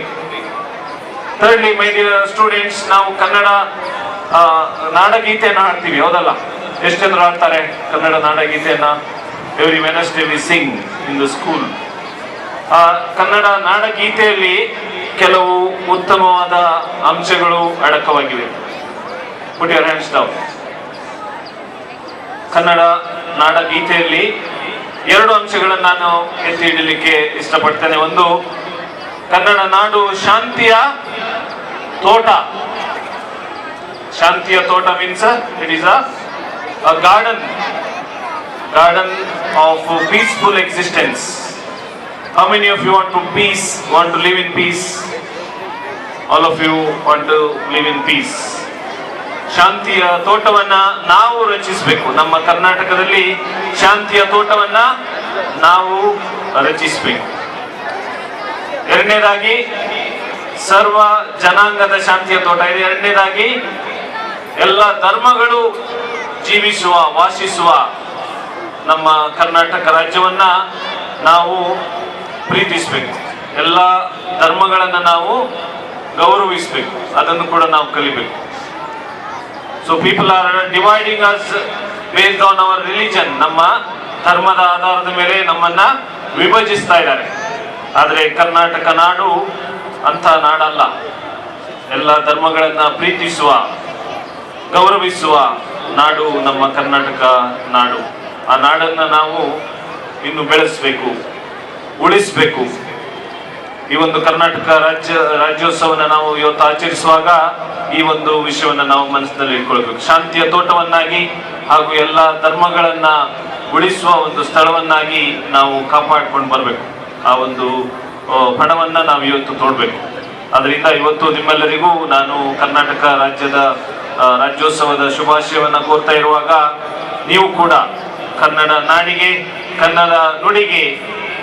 H: Thirdly, my dear students, ನಾವು ಕನ್ನಡ ನಾಡಗೀತೆಯನ್ನು ಹಾಡ್ತೀವಿ, ಹೌದಲ್ಲ? ಎಷ್ಟು ಜನರು ಹಾಡ್ತಾರೆ ಕನ್ನಡ ನಾಡಗೀತೆಯನ್ನ? Every Wednesday we sing in the school. Kannada ನಾಡಗೀತೆಯಲ್ಲಿ ಕೆಲವು ಉತ್ತಮವಾದ ಅಂಶಗಳು ಅಡಕವಾಗಿವೆ. Put your hands down. Kannada ನಾಡಗೀತೆಯಲ್ಲಿ 2 ಅಂಶಗಳನ್ನು ನಾನು ಎತ್ತಿ ಹಿಡಿಯಲಿಕ್ಕೆ ಇಷ್ಟಪಡ್ತೇನೆ. ಒಂದು, ಕನ್ನಡ ನಾಡು ಶಾಂತಿಯ ತೋಟ. ಶಾಂತಿಯ ತೋಟ means it is a garden of peaceful existence. How many of you want to live in peace? All of you want to live in peace. ಶಾಂತಿಯ ತೋಟವನ್ನ ನಾವು ರಚಿಸಬೇಕು. ನಮ್ಮ ಕರ್ನಾಟಕದಲ್ಲಿ ಶಾಂತಿಯ ತೋಟವನ್ನ ನಾವು ರಚಿಸಬೇಕು. ಎರಡನೇದಾಗಿ, ಸರ್ವ ಜನಾಂಗದ ಶಾಂತಿಯ ತೋಟ ಇದೆ. ಎರಡನೇದಾಗಿ, ಎಲ್ಲ ಧರ್ಮಗಳು ಜೀವಿಸುವ, ವಾಸಿಸುವ ನಮ್ಮ ಕರ್ನಾಟಕ ರಾಜ್ಯವನ್ನ ನಾವು ಪ್ರೀತಿಸಬೇಕು. ಎಲ್ಲ ಧರ್ಮಗಳನ್ನು ನಾವು ಗೌರವಿಸಬೇಕು. ಅದನ್ನು ಕೂಡ ನಾವು ಕಲಿಬೇಕು. So people are dividing us based on our religion. ನಮ್ಮ ಧರ್ಮದ ಆಧಾರದ ಮೇಲೆ ನಮ್ಮನ್ನ ವಿಭಜಿಸ್ತಾ ಇದ್ದಾರೆ. ಆದರೆ ಕರ್ನಾಟಕ ನಾಡು ಅಂತ ನಾಡಲ್ಲ. ಎಲ್ಲ ಧರ್ಮಗಳನ್ನ ಪ್ರೀತಿಸುವ, ಗೌರವಿಸುವ ನಾಡು ನಮ್ಮ ಕರ್ನಾಟಕ ನಾಡು. ಆ ನಾಡನ್ನ ನಾವು ಇನ್ನು ಬೆಳೆಸಬೇಕು, ಉಳಿಸಬೇಕು. ಈ ಒಂದು ಕರ್ನಾಟಕ ರಾಜ್ಯೋತ್ಸವನ ನಾವು ಇವತ್ತು ಆಚರಿಸುವಾಗ ಈ ಒಂದು ವಿಷಯವನ್ನು ನಾವು ಮನಸ್ಸಿನಲ್ಲಿ ಇಟ್ಕೊಳ್ಬೇಕು. ಶಾಂತಿಯ ತೋಟವನ್ನಾಗಿ ಹಾಗೂ ಎಲ್ಲ ಧರ್ಮಗಳನ್ನ ಉಳಿಸುವ ಒಂದು ಸ್ಥಳವನ್ನಾಗಿ ನಾವು ಕಾಪಾಡ್ಕೊಂಡು ಬರಬೇಕು. ಆ ಒಂದು ಪಣವನ್ನ ನಾವು ಇವತ್ತು ತೋಡ್ಬೇಕು. ಅದರಿಂದ ಇವತ್ತು ನಿಮ್ಮೆಲ್ಲರಿಗೂ ನಾನು ಕರ್ನಾಟಕ ರಾಜ್ಯೋತ್ಸವದ ಶುಭಾಶಯವನ್ನ ಕೋರ್ತಾ ಇರುವಾಗ, ನೀವು ಕೂಡ ಕನ್ನಡ ನಾಡಿಗೆ, ಕನ್ನಡ ನುಡಿಗೆ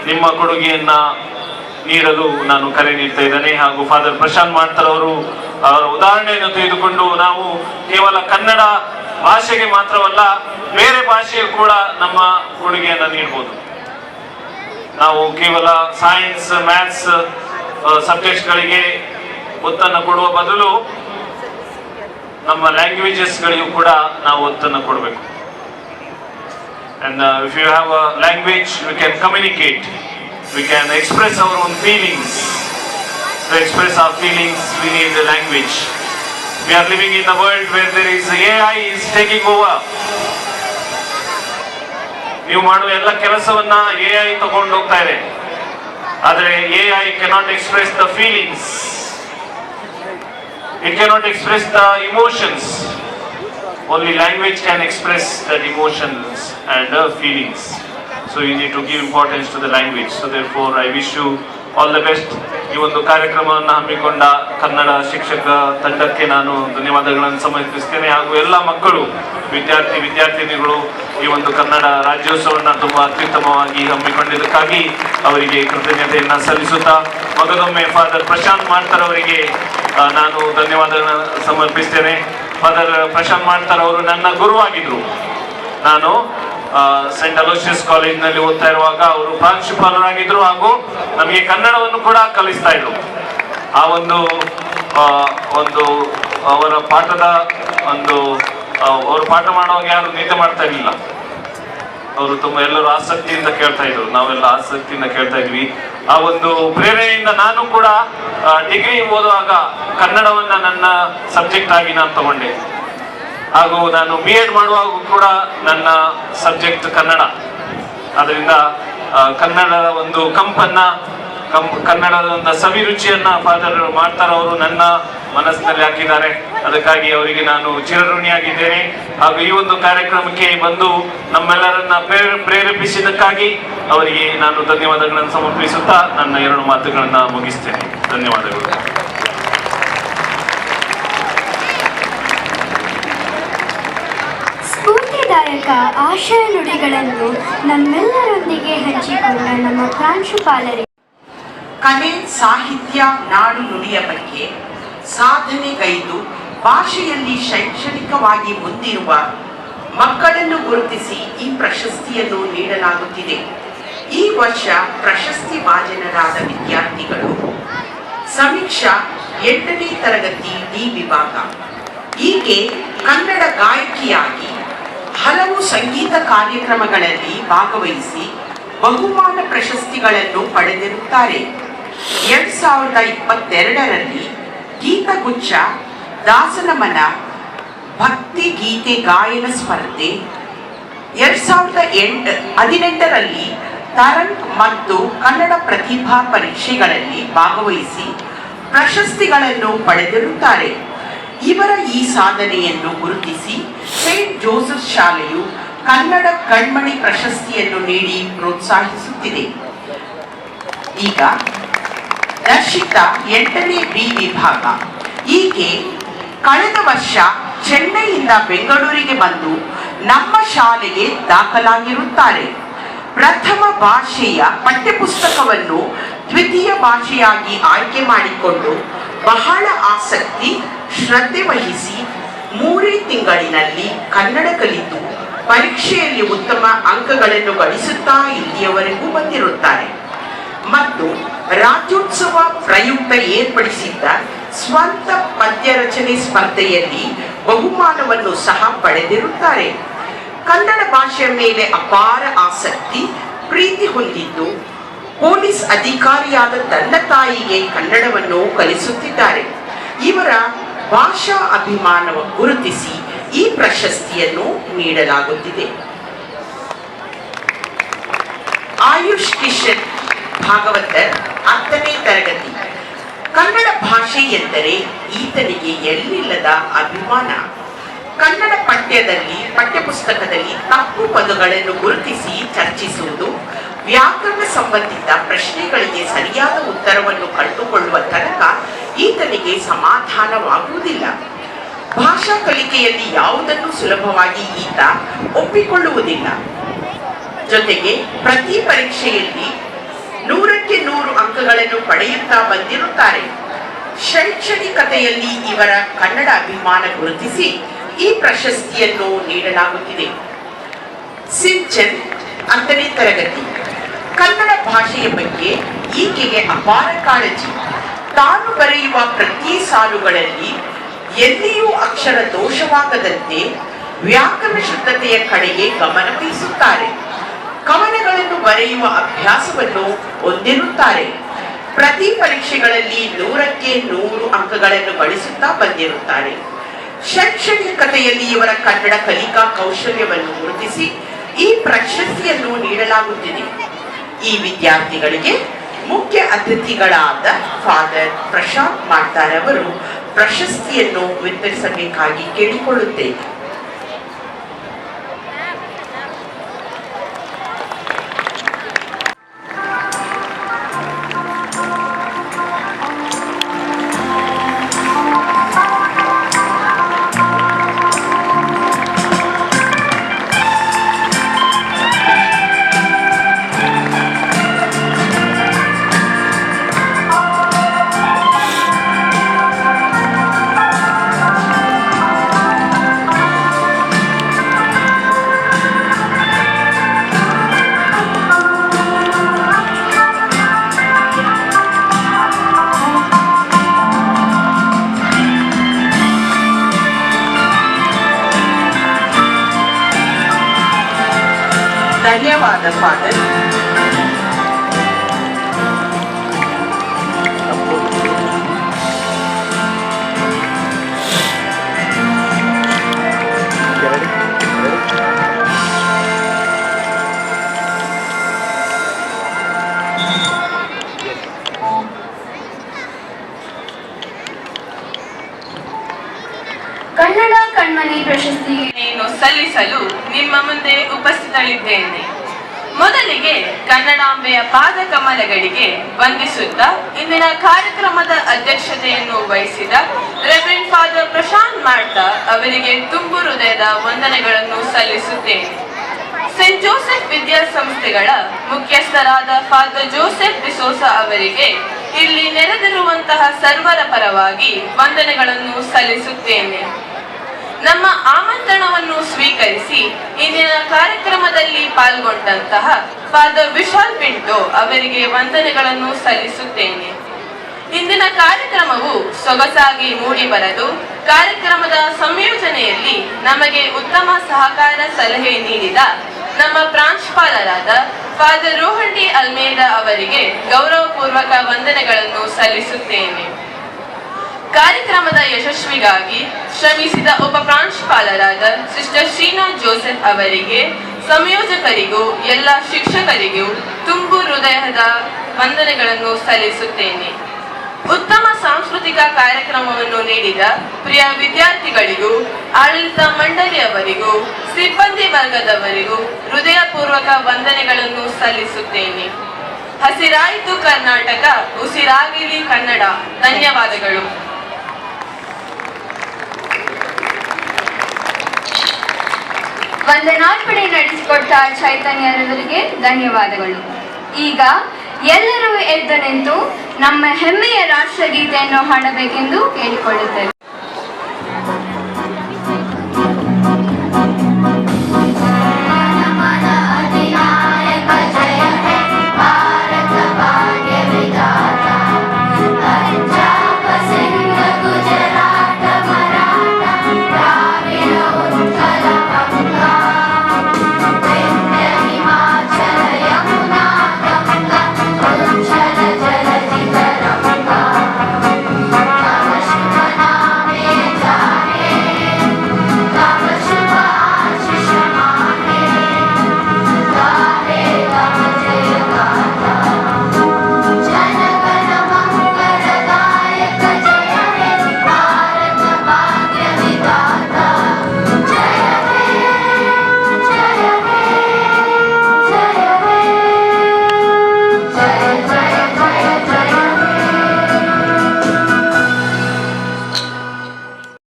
H: ನಿಮ್ಮ ಕೊಡುಗೆಯನ್ನ ನೀಡಲು ನಾನು ಕರೆ ನೀಡ್ತಾ ಇದ್ದೇನೆ. ಹಾಗೂ ಫಾದರ್ ಪ್ರಶಾಂತ್ ಮಾಡ್ತಾರ್ ಅವರು ಅವರ ಉದಾಹರಣೆಯನ್ನು ತೆಗೆದುಕೊಂಡು ನಾವು ಕೇವಲ ಕನ್ನಡ ಭಾಷೆಗೆ ಮಾತ್ರವಲ್ಲ, ಬೇರೆ ಭಾಷೆಯು ಕೂಡ ನಮ್ಮ ಕೊಡುಗೆಯನ್ನ ನೀಡಬಹುದು. ನಾವು ಕೇವಲ ಸೈನ್ಸ್, ಮ್ಯಾಥ್ಸ್ ಸಬ್ಜೆಕ್ಟ್ಸ್ಗಳಿಗೆ ಒತ್ತನ್ನು ಕೊಡುವ ಬದಲು ನಮ್ಮ ಲ್ಯಾಂಗ್ವೇಜಸ್ಗಳಿಗೂ ಕೂಡ ನಾವು ಒತ್ತನ್ನು ಕೊಡಬೇಕು. And if you have a language, we can communicate, we can express our own feelings, To express our feelings, we need the language. We are living in a world where there is AI is taking over. ನೀವು ಮಾಡುವ ಎಲ್ಲ ಕೆಲಸವನ್ನ AI ತಗೊಂಡು ಹೋಗ್ತಾ ಇದೆ. ಆದರೆ AI cannot express the feelings. It cannot express the emotions. Only language can express that emotions and the feelings. So you need to give importance to the language. So therefore I wish you all the best. ಈ ಒಂದು ಕಾರ್ಯಕ್ರಮವನ್ನು ಹಮ್ಮಿಕೊಂಡ ಕನ್ನಡ ಶಿಕ್ಷಕ ತಂಡಕ್ಕೆ ನಾನು ಧನ್ಯವಾದಗಳನ್ನು ಸಮರ್ಪಿಸ್ತೇನೆ. ಹಾಗೂ ಎಲ್ಲ ಮಕ್ಕಳು, ವಿದ್ಯಾರ್ಥಿನಿಗಳು ಈ ಒಂದು ಕನ್ನಡ ರಾಜ್ಯೋತ್ಸವವನ್ನು ತುಂಬ ಅತ್ಯುತ್ತಮವಾಗಿ ಹಮ್ಮಿಕೊಂಡಿದ್ದಕ್ಕಾಗಿ ಅವರಿಗೆ ಕೃತಜ್ಞತೆಯನ್ನು ಸಲ್ಲಿಸುತ್ತಾ, ಮಗದೊಮ್ಮೆ ಫಾದರ್ ಪ್ರಶಾಂತ್ ಮಾಡ್ತಾರ್ ಅವರಿಗೆ ನಾನು ಧನ್ಯವಾದಗಳನ್ನು ಸಮರ್ಪಿಸ್ತೇನೆ. ಫಾದರ್ ಪ್ರಶಾಂತ್ ಮಾಡ್ತಾರ್ ಅವರು ನನ್ನ ಗುರುವಾಗಿದ್ರು. ನಾನು ಸೆಂಟ್ ಅಲೋಷಿಯಸ್ ಕಾಲೇಜಿನಲ್ಲಿ ಓದ್ತಾ ಇರುವಾಗ ಅವರು ಪ್ರಾಂಶುಪಾಲರಾಗಿದ್ರು ಹಾಗೂ ನಮಗೆ ಕನ್ನಡವನ್ನು ಕೂಡ ಕಲಿಸ್ತಾ ಇದ್ರು. ಆ ಒಂದು ಅವರ ಪಾಠದ ಅವರು ಪಾಠ ಮಾಡುವಾಗ ಯಾರು ನಿದ್ದೆ ಮಾಡ್ತಾ ಇರಲಿಲ್ಲ. ಅವರು ತುಂಬ ಎಲ್ಲರೂ ಆಸಕ್ತಿಯಿಂದ ಕೇಳ್ತಾ ಇದ್ರು, ನಾವೆಲ್ಲ ಆಸಕ್ತಿಯಿಂದ ಕೇಳ್ತಾ ಇದ್ವಿ. ಆ ಒಂದು ಪ್ರೇರಣೆಯಿಂದ ನಾನು ಕೂಡ ಡಿಗ್ರಿ ಓದುವಾಗ ಕನ್ನಡವನ್ನ ನನ್ನ ಸಬ್ಜೆಕ್ಟ್ ಆಗಿ ನಾನು ತಗೊಂಡೆ. ಹಾಗೂ ನಾನು BEd ಮಾಡುವಾಗ ಕೂಡ ನನ್ನ ಸಬ್ಜೆಕ್ಟ್ ಕನ್ನಡ. ಅದರಿಂದ ಕನ್ನಡದ ಒಂದು ಕನ್ನಡದ ಒಂದು ಸವಿರುಚಿಯನ್ನ ಫಾದರ್ ಮಾಡ್ತಾರ್ ಅವರು ನನ್ನ ಮನಸ್ಸಿನಲ್ಲಿ ಹಾಕಿದ್ದಾರೆ. ಅದಕ್ಕಾಗಿ ಅವರಿಗೆ ನಾನು ಚಿರಋಣಿಯಾಗಿದ್ದೇನೆ. ಹಾಗೂ ಈ ಒಂದು ಕಾರ್ಯಕ್ರಮಕ್ಕೆ ಬಂದು ನಮ್ಮೆಲ್ಲರನ್ನ ಪ್ರೇರೇಪಿಸಿದ್ದಕ್ಕಾಗಿ ಅವರಿಗೆ ನಾನು ಧನ್ಯವಾದಗಳನ್ನು ಸಮರ್ಪಿಸುತ್ತಾ ನನ್ನ 2 ಮಾತುಗಳನ್ನ ಮುಗಿಸ್ತೇನೆ. ಧನ್ಯವಾದಗಳು.
D: ಸ್ಫೂರ್ತಿದಾಯಕ ಆಶಯ ನುಡಿಗಳನ್ನು ನಮ್ಮೆಲ್ಲರೊಂದಿಗೆ ಹಂಚಿಕೊಂಡ ನಮ್ಮ ಪ್ರಾಂಶುಪಾಲರಿಗೆ,
I: ಕಲೆ, ಸಾಹಿತ್ಯ, ನಾಡು ನುಡಿಯ ಬಗ್ಗೆ ಸಾಧನೆಗೈದು ಭಾಷೆಯಲ್ಲಿ ಶೈಕ್ಷಣಿಕವಾಗಿ ಮುಂದಿರುವ ಮಕ್ಕಳನ್ನು ಗುರುತಿಸಿ ಈ ಪ್ರಶಸ್ತಿಯನ್ನು ನೀಡಲಾಗುತ್ತಿದೆ. ಈ ವರ್ಷ ಪ್ರಶಸ್ತಿ ಭಾಜನರಾದ ವಿದ್ಯಾರ್ಥಿಗಳು ಸಮೀಕ್ಷಾ 8ನೇ ತರಗತಿ ಡಿ ವಿಭಾಗ. ಈಕೆ ಕನ್ನಡ ಗಾಯಕಿಯಾಗಿ ಹಲವು ಸಂಗೀತ ಕಾರ್ಯಕ್ರಮಗಳಲ್ಲಿ ಭಾಗವಹಿಸಿ ಬಹುಮಾನ ಪ್ರಶಸ್ತಿಗಳನ್ನು ಪಡೆದಿರುತ್ತಾರೆ. 2022ರಲ್ಲಿ ಗೀತಗುಚ್ಛ, ದಾಸನಮನ, ಭಕ್ತಿ ಗೀತೆ ಗಾಯನ ಸ್ಪರ್ಧೆ, 2018ರಲ್ಲಿ ತರಂಗ್ ಮತ್ತು ಕನ್ನಡ ಪ್ರತಿಭಾ ಪರೀಕ್ಷೆಗಳಲ್ಲಿ ಭಾಗವಹಿಸಿ ಪ್ರಶಸ್ತಿಗಳನ್ನು ಪಡೆದಿರುತ್ತಾರೆ. ಇವರ ಈ ಸಾಧನೆಯನ್ನು ಗುರುತಿಸಿ ಸೇಂಟ್ ಜೋಸೆಫ್ ಶಾಲೆಯು ಕನ್ನಡ ಕಣ್ಮಣಿ ಪ್ರಶಸ್ತಿಯನ್ನು ನೀಡಿ ಪ್ರೋತ್ಸಾಹಿಸುತ್ತಿದೆ. ಈಗ ದರ್ಶಿತಾ 8ನೇ ಬಿ ವಿಭಾಗ. ಈಕೆ ಕಳೆದ ವರ್ಷ ಚೆನ್ನೈಯಿಂದ ಬೆಂಗಳೂರಿಗೆ ಬಂದು ನಮ್ಮ ಶಾಲೆಗೆ ದಾಖಲಾಗಿರುತ್ತಾರೆ. ಪ್ರಥಮ ಭಾಷೆಯ ಪಠ್ಯಪುಸ್ತಕವನ್ನು ದ್ವಿತೀಯ ಭಾಷೆಯಾಗಿ ಆಯ್ಕೆ ಮಾಡಿಕೊಂಡು ಬಹಳ ಆಸಕ್ತಿ, ಶ್ರದ್ಧೆ ವಹಿಸಿ 3 ತಿಂಗಳಿನಲ್ಲಿ ಕನ್ನಡ ಕಲಿತು ಪರೀಕ್ಷೆಯಲ್ಲಿ ಉತ್ತಮ ಅಂಕಗಳನ್ನು ಗಳಿಸುತ್ತಾ ಇಲ್ಲಿಯವರೆಗೂ ಬಂದಿರುತ್ತಾರೆ. ಮತ್ತು ರಾಜ್ಯೋತ್ಸವ ಪ್ರಯುಕ್ತ ಏರ್ಪಡಿಸಿದ್ದ ಸ್ವಂತ ಪದ್ಯ ರಚನೆ ಸ್ಪರ್ಧೆಯಲ್ಲಿ ಬಹುಮಾನವನ್ನು ಸಹ ಪಡೆದಿರುತ್ತಾರೆ. ಕನ್ನಡ ಭಾಷೆಯ ಮೇಲೆ ಅಪಾರ ಆಸಕ್ತಿ, ಪ್ರೀತಿ ಹೊಂದಿದ್ದು ಪೊಲೀಸ್ ಅಧಿಕಾರಿಯಾದ ತನ್ನ ತಾಯಿಗೆ ಕನ್ನಡವನ್ನು ಕಲಿಸುತ್ತಿದ್ದಾರೆ. ಇವರ ಭಾಷಾ ಅಭಿಮಾನವನ್ನು ಗುರುತಿಸಿ ಈ ಪ್ರಶಸ್ತಿಯನ್ನು ನೀಡಲಾಗುತ್ತಿದೆ. ಆಯುಷ್ ಕಿಶನ್ ಭಾಗವತರ್ 10ನೇ ತರಗತಿ. ಕನ್ನಡ ಭಾಷೆ ಎಂದರೆ ಈತನಿಗೆ ಎಲ್ಲಿಲ್ಲದ ಅಭಿಮಾನ. ಕನ್ನಡ ಪಠ್ಯಪುಸ್ತಕದಲ್ಲಿ ತಪ್ಪು ಪದಗಳನ್ನು ಗುರುತಿಸಿ ಚರ್ಚಿಸುವುದು, ವ್ಯಾಕರಣ ಸಂಬಂಧಿತ ಪ್ರಶ್ನೆಗಳಿಗೆ ಸರಿಯಾದ ಉತ್ತರವನ್ನು ಕಂಡುಕೊಳ್ಳುವ ತನಕ ಈತನಿಗೆ ಸಮಾಧಾನವಾಗುವುದಿಲ್ಲ. ಭಾಷಾ ಕಲಿಕೆಯಲ್ಲಿ ಯಾವುದನ್ನು ಸುಲಭವಾಗಿ ಈತ ಒಪ್ಪಿಕೊಳ್ಳುವುದಿಲ್ಲ. ಜೊತೆಗೆ ಪ್ರತಿ ಪರೀಕ್ಷೆಯಲ್ಲಿ 100ಕ್ಕೆ 100 ಅಂಕಗಳನ್ನು ಪಡೆಯುತ್ತಾ ಬಂದಿರುತ್ತಾರೆ. ಶೈಕ್ಷಣಿಕತೆಯಲ್ಲಿ ಇವರ ಕನ್ನಡ ಅಭಿಮಾನ ಗುರುತಿಸಿ ಈ ಪ್ರಶಸ್ತಿಯನ್ನು ನೀಡಲಾಗುತ್ತಿದೆ. ಸಿಂಚನ್ 10ನೇ ತರಗತಿ. ಕನ್ನಡ ಭಾಷೆಯ ಬಗ್ಗೆ ಈಕೆಗೆ ಅಪಾರ ಕಾಳಜಿ. ತಾನು ಬರೆಯುವ ಪ್ರತಿ ಸಾಲುಗಳಲ್ಲಿ ಎಲ್ಲಿಯೂ ಅಕ್ಷರ ದೋಷವಾಗದಂತೆ ವ್ಯಾಕರಣ ಶುದ್ಧತೆಯ ಕಡೆಗೆ ಗಮನವಹಿಸುತ್ತಾರೆ. ಕವನಗಳನ್ನು ಬರೆಯುವ ಅಭ್ಯಾಸವನ್ನು ಹೊಂದಿರುತ್ತಾರೆ. ಪ್ರತಿ ಪರೀಕ್ಷೆಗಳಲ್ಲಿ 100ಕ್ಕೆ 100 ಅಂಕಗಳನ್ನು ಗಳಿಸುತ್ತಾ ಬಂದಿರುತ್ತಾರೆ. ಶೈಕ್ಷಣಿಕತೆಯಲ್ಲಿ ಇವರ ಕನ್ನಡ ಕಲಿಕಾ ಕೌಶಲ್ಯವನ್ನು ಗುರುತಿಸಿ ಈ ಪ್ರಶಸ್ತಿಯನ್ನು ನೀಡಲಾಗುತ್ತಿದೆ. ಈ ವಿದ್ಯಾರ್ಥಿಗಳಿಗೆ ಮುಖ್ಯ ಅತಿಥಿಗಳಾದ ಫಾದರ್ ಪ್ರಶಾಂತ್ ಮಾಡ್ತಾರ್ ಅವರು ಪ್ರಶಸ್ತಿಯನ್ನು ವಿತರಿಸಬೇಕಾಗಿ ಕೇಳಿಕೊಳ್ಳುತ್ತೇನೆ. ಧನ್ಯವಾದ ಫಾದರ್.
A: ಕನ್ನಡ ಕಣ್ಮಣಿ ಪ್ರಶಸ್ತಿಗೆ
J: ಸಲ್ಲಿಸಲು ನಿಮ್ಮ ಮುಂದೆ ಉಪಸ್ಥಿತಳಿದ್ದೇನೆ. ಮೊದಲಿಗೆ ಕನ್ನಡಾಂಬೆಯ ಪಾದ ಕಮಲಗಳಿಗೆ ವಂದಿಸುತ್ತಾ ಇಂದಿನ ಕಾರ್ಯಕ್ರಮದ ಅಧ್ಯಕ್ಷತೆಯನ್ನು ವಹಿಸಿದ ರೆವರೆಂಡ್ ಫಾದರ್ ಪ್ರಶಾಂತ್ ಮಾಡ್ತಾರ್ ಅವರಿಗೆ ತುಂಬು ಹೃದಯದ ವಂದನೆಗಳನ್ನು ಸಲ್ಲಿಸುತ್ತೇನೆ. ಸೆಂಟ್ ಜೋಸೆಫ್ ವಿದ್ಯಾಸಂಸ್ಥೆಗಳ ಮುಖ್ಯಸ್ಥರಾದ ಫಾದರ್ ಜೋಸೆಫ್ ಡಿಸೋಸಾ ಅವರಿಗೆ ಇಲ್ಲಿ ನೆರೆದಿರುವಂತಹ ಸರ್ವರ ಪರವಾಗಿ ವಂದನೆಗಳನ್ನು ಸಲ್ಲಿಸುತ್ತೇನೆ. ನಮ್ಮ ಆಮಂತ್ರಣವನ್ನು ಸ್ವೀಕರಿಸಿ ಇಂದಿನ ಕಾರ್ಯಕ್ರಮದಲ್ಲಿ ಪಾಲ್ಗೊಂಡಂತಹ ಫಾದರ್ ವಿಶಾಲ್ ಪಿಂಟೋ ಅವರಿಗೆ ವಂದನೆಗಳನ್ನು ಸಲ್ಲಿಸುತ್ತೇನೆ. ಇಂದಿನ ಕಾರ್ಯಕ್ರಮವು ಸೊಗಸಾಗಿ ಮೂಡಿಬರಲು ಕಾರ್ಯಕ್ರಮದ ಸಂಯೋಜನೆಯಲ್ಲಿ ನಮಗೆ ಉತ್ತಮ ಸಹಕಾರ ಸಲಹೆ ನೀಡಿದ ನಮ್ಮ ಪ್ರಾಂಶುಪಾಲರಾದ ಫಾದರ್ ರೋಹನ್ ಡಿ ಅಲ್ಮೇಡಾ ಅವರಿಗೆ ಗೌರವಪೂರ್ವಕ ವಂದನೆಗಳನ್ನು ಸಲ್ಲಿಸುತ್ತೇನೆ. ಕಾರ್ಯಕ್ರಮದ ಯಶಸ್ವಿಗಾಗಿ ಶ್ರಮಿಸಿದ ಉಪ ಪ್ರಾಂಶುಪಾಲರಾದ ಸಿಸ್ಟರ್ ಶೀನಾ ಜೋಸೆಫ್ ಅವರಿಗೆ, ಸಂಯೋಜಕರಿಗೂ ಎಲ್ಲ ಶಿಕ್ಷಕರಿಗೂ ತುಂಬು ಹೃದಯದ ವಂದನೆಗಳನ್ನು ಸಲ್ಲಿಸುತ್ತೇನೆ. ಉತ್ತಮ ಸಾಂಸ್ಕೃತಿಕ ಕಾರ್ಯಕ್ರಮವನ್ನು ನೀಡಿದ ಪ್ರಿಯ ವಿದ್ಯಾರ್ಥಿಗಳಿಗೂ, ಆಡಳಿತ ಮಂಡಳಿಯವರಿಗೂ, ಸಿಬ್ಬಂದಿ ವರ್ಗದವರಿಗೂ ಹೃದಯಪೂರ್ವಕ ವಂದನೆಗಳನ್ನು ಸಲ್ಲಿಸುತ್ತೇನೆ. ಹಸಿರಾಯಿತು ಕರ್ನಾಟಕ, ಉಸಿರಾಗಿಲಿ ಕನ್ನಡ. ಧನ್ಯವಾದಗಳು.
A: ವಂದನಾರ್ಪಣೆ ನಡೆಸಿಕೊಟ್ಟ ಚೈತನ್ಯರವರಿಗೆ ಧನ್ಯವಾದಗಳು. ಈಗ ಎಲ್ಲರೂ ಎದ್ದು ನಿಂತು ನಮ್ಮ ಹೆಮ್ಮೆಯ ರಾಷ್ಟ್ರಗೀತೆಯನ್ನು ಹಾಡಬೇಕೆಂದು ಕೇಳಿಕೊಳ್ಳುತ್ತೇವೆ.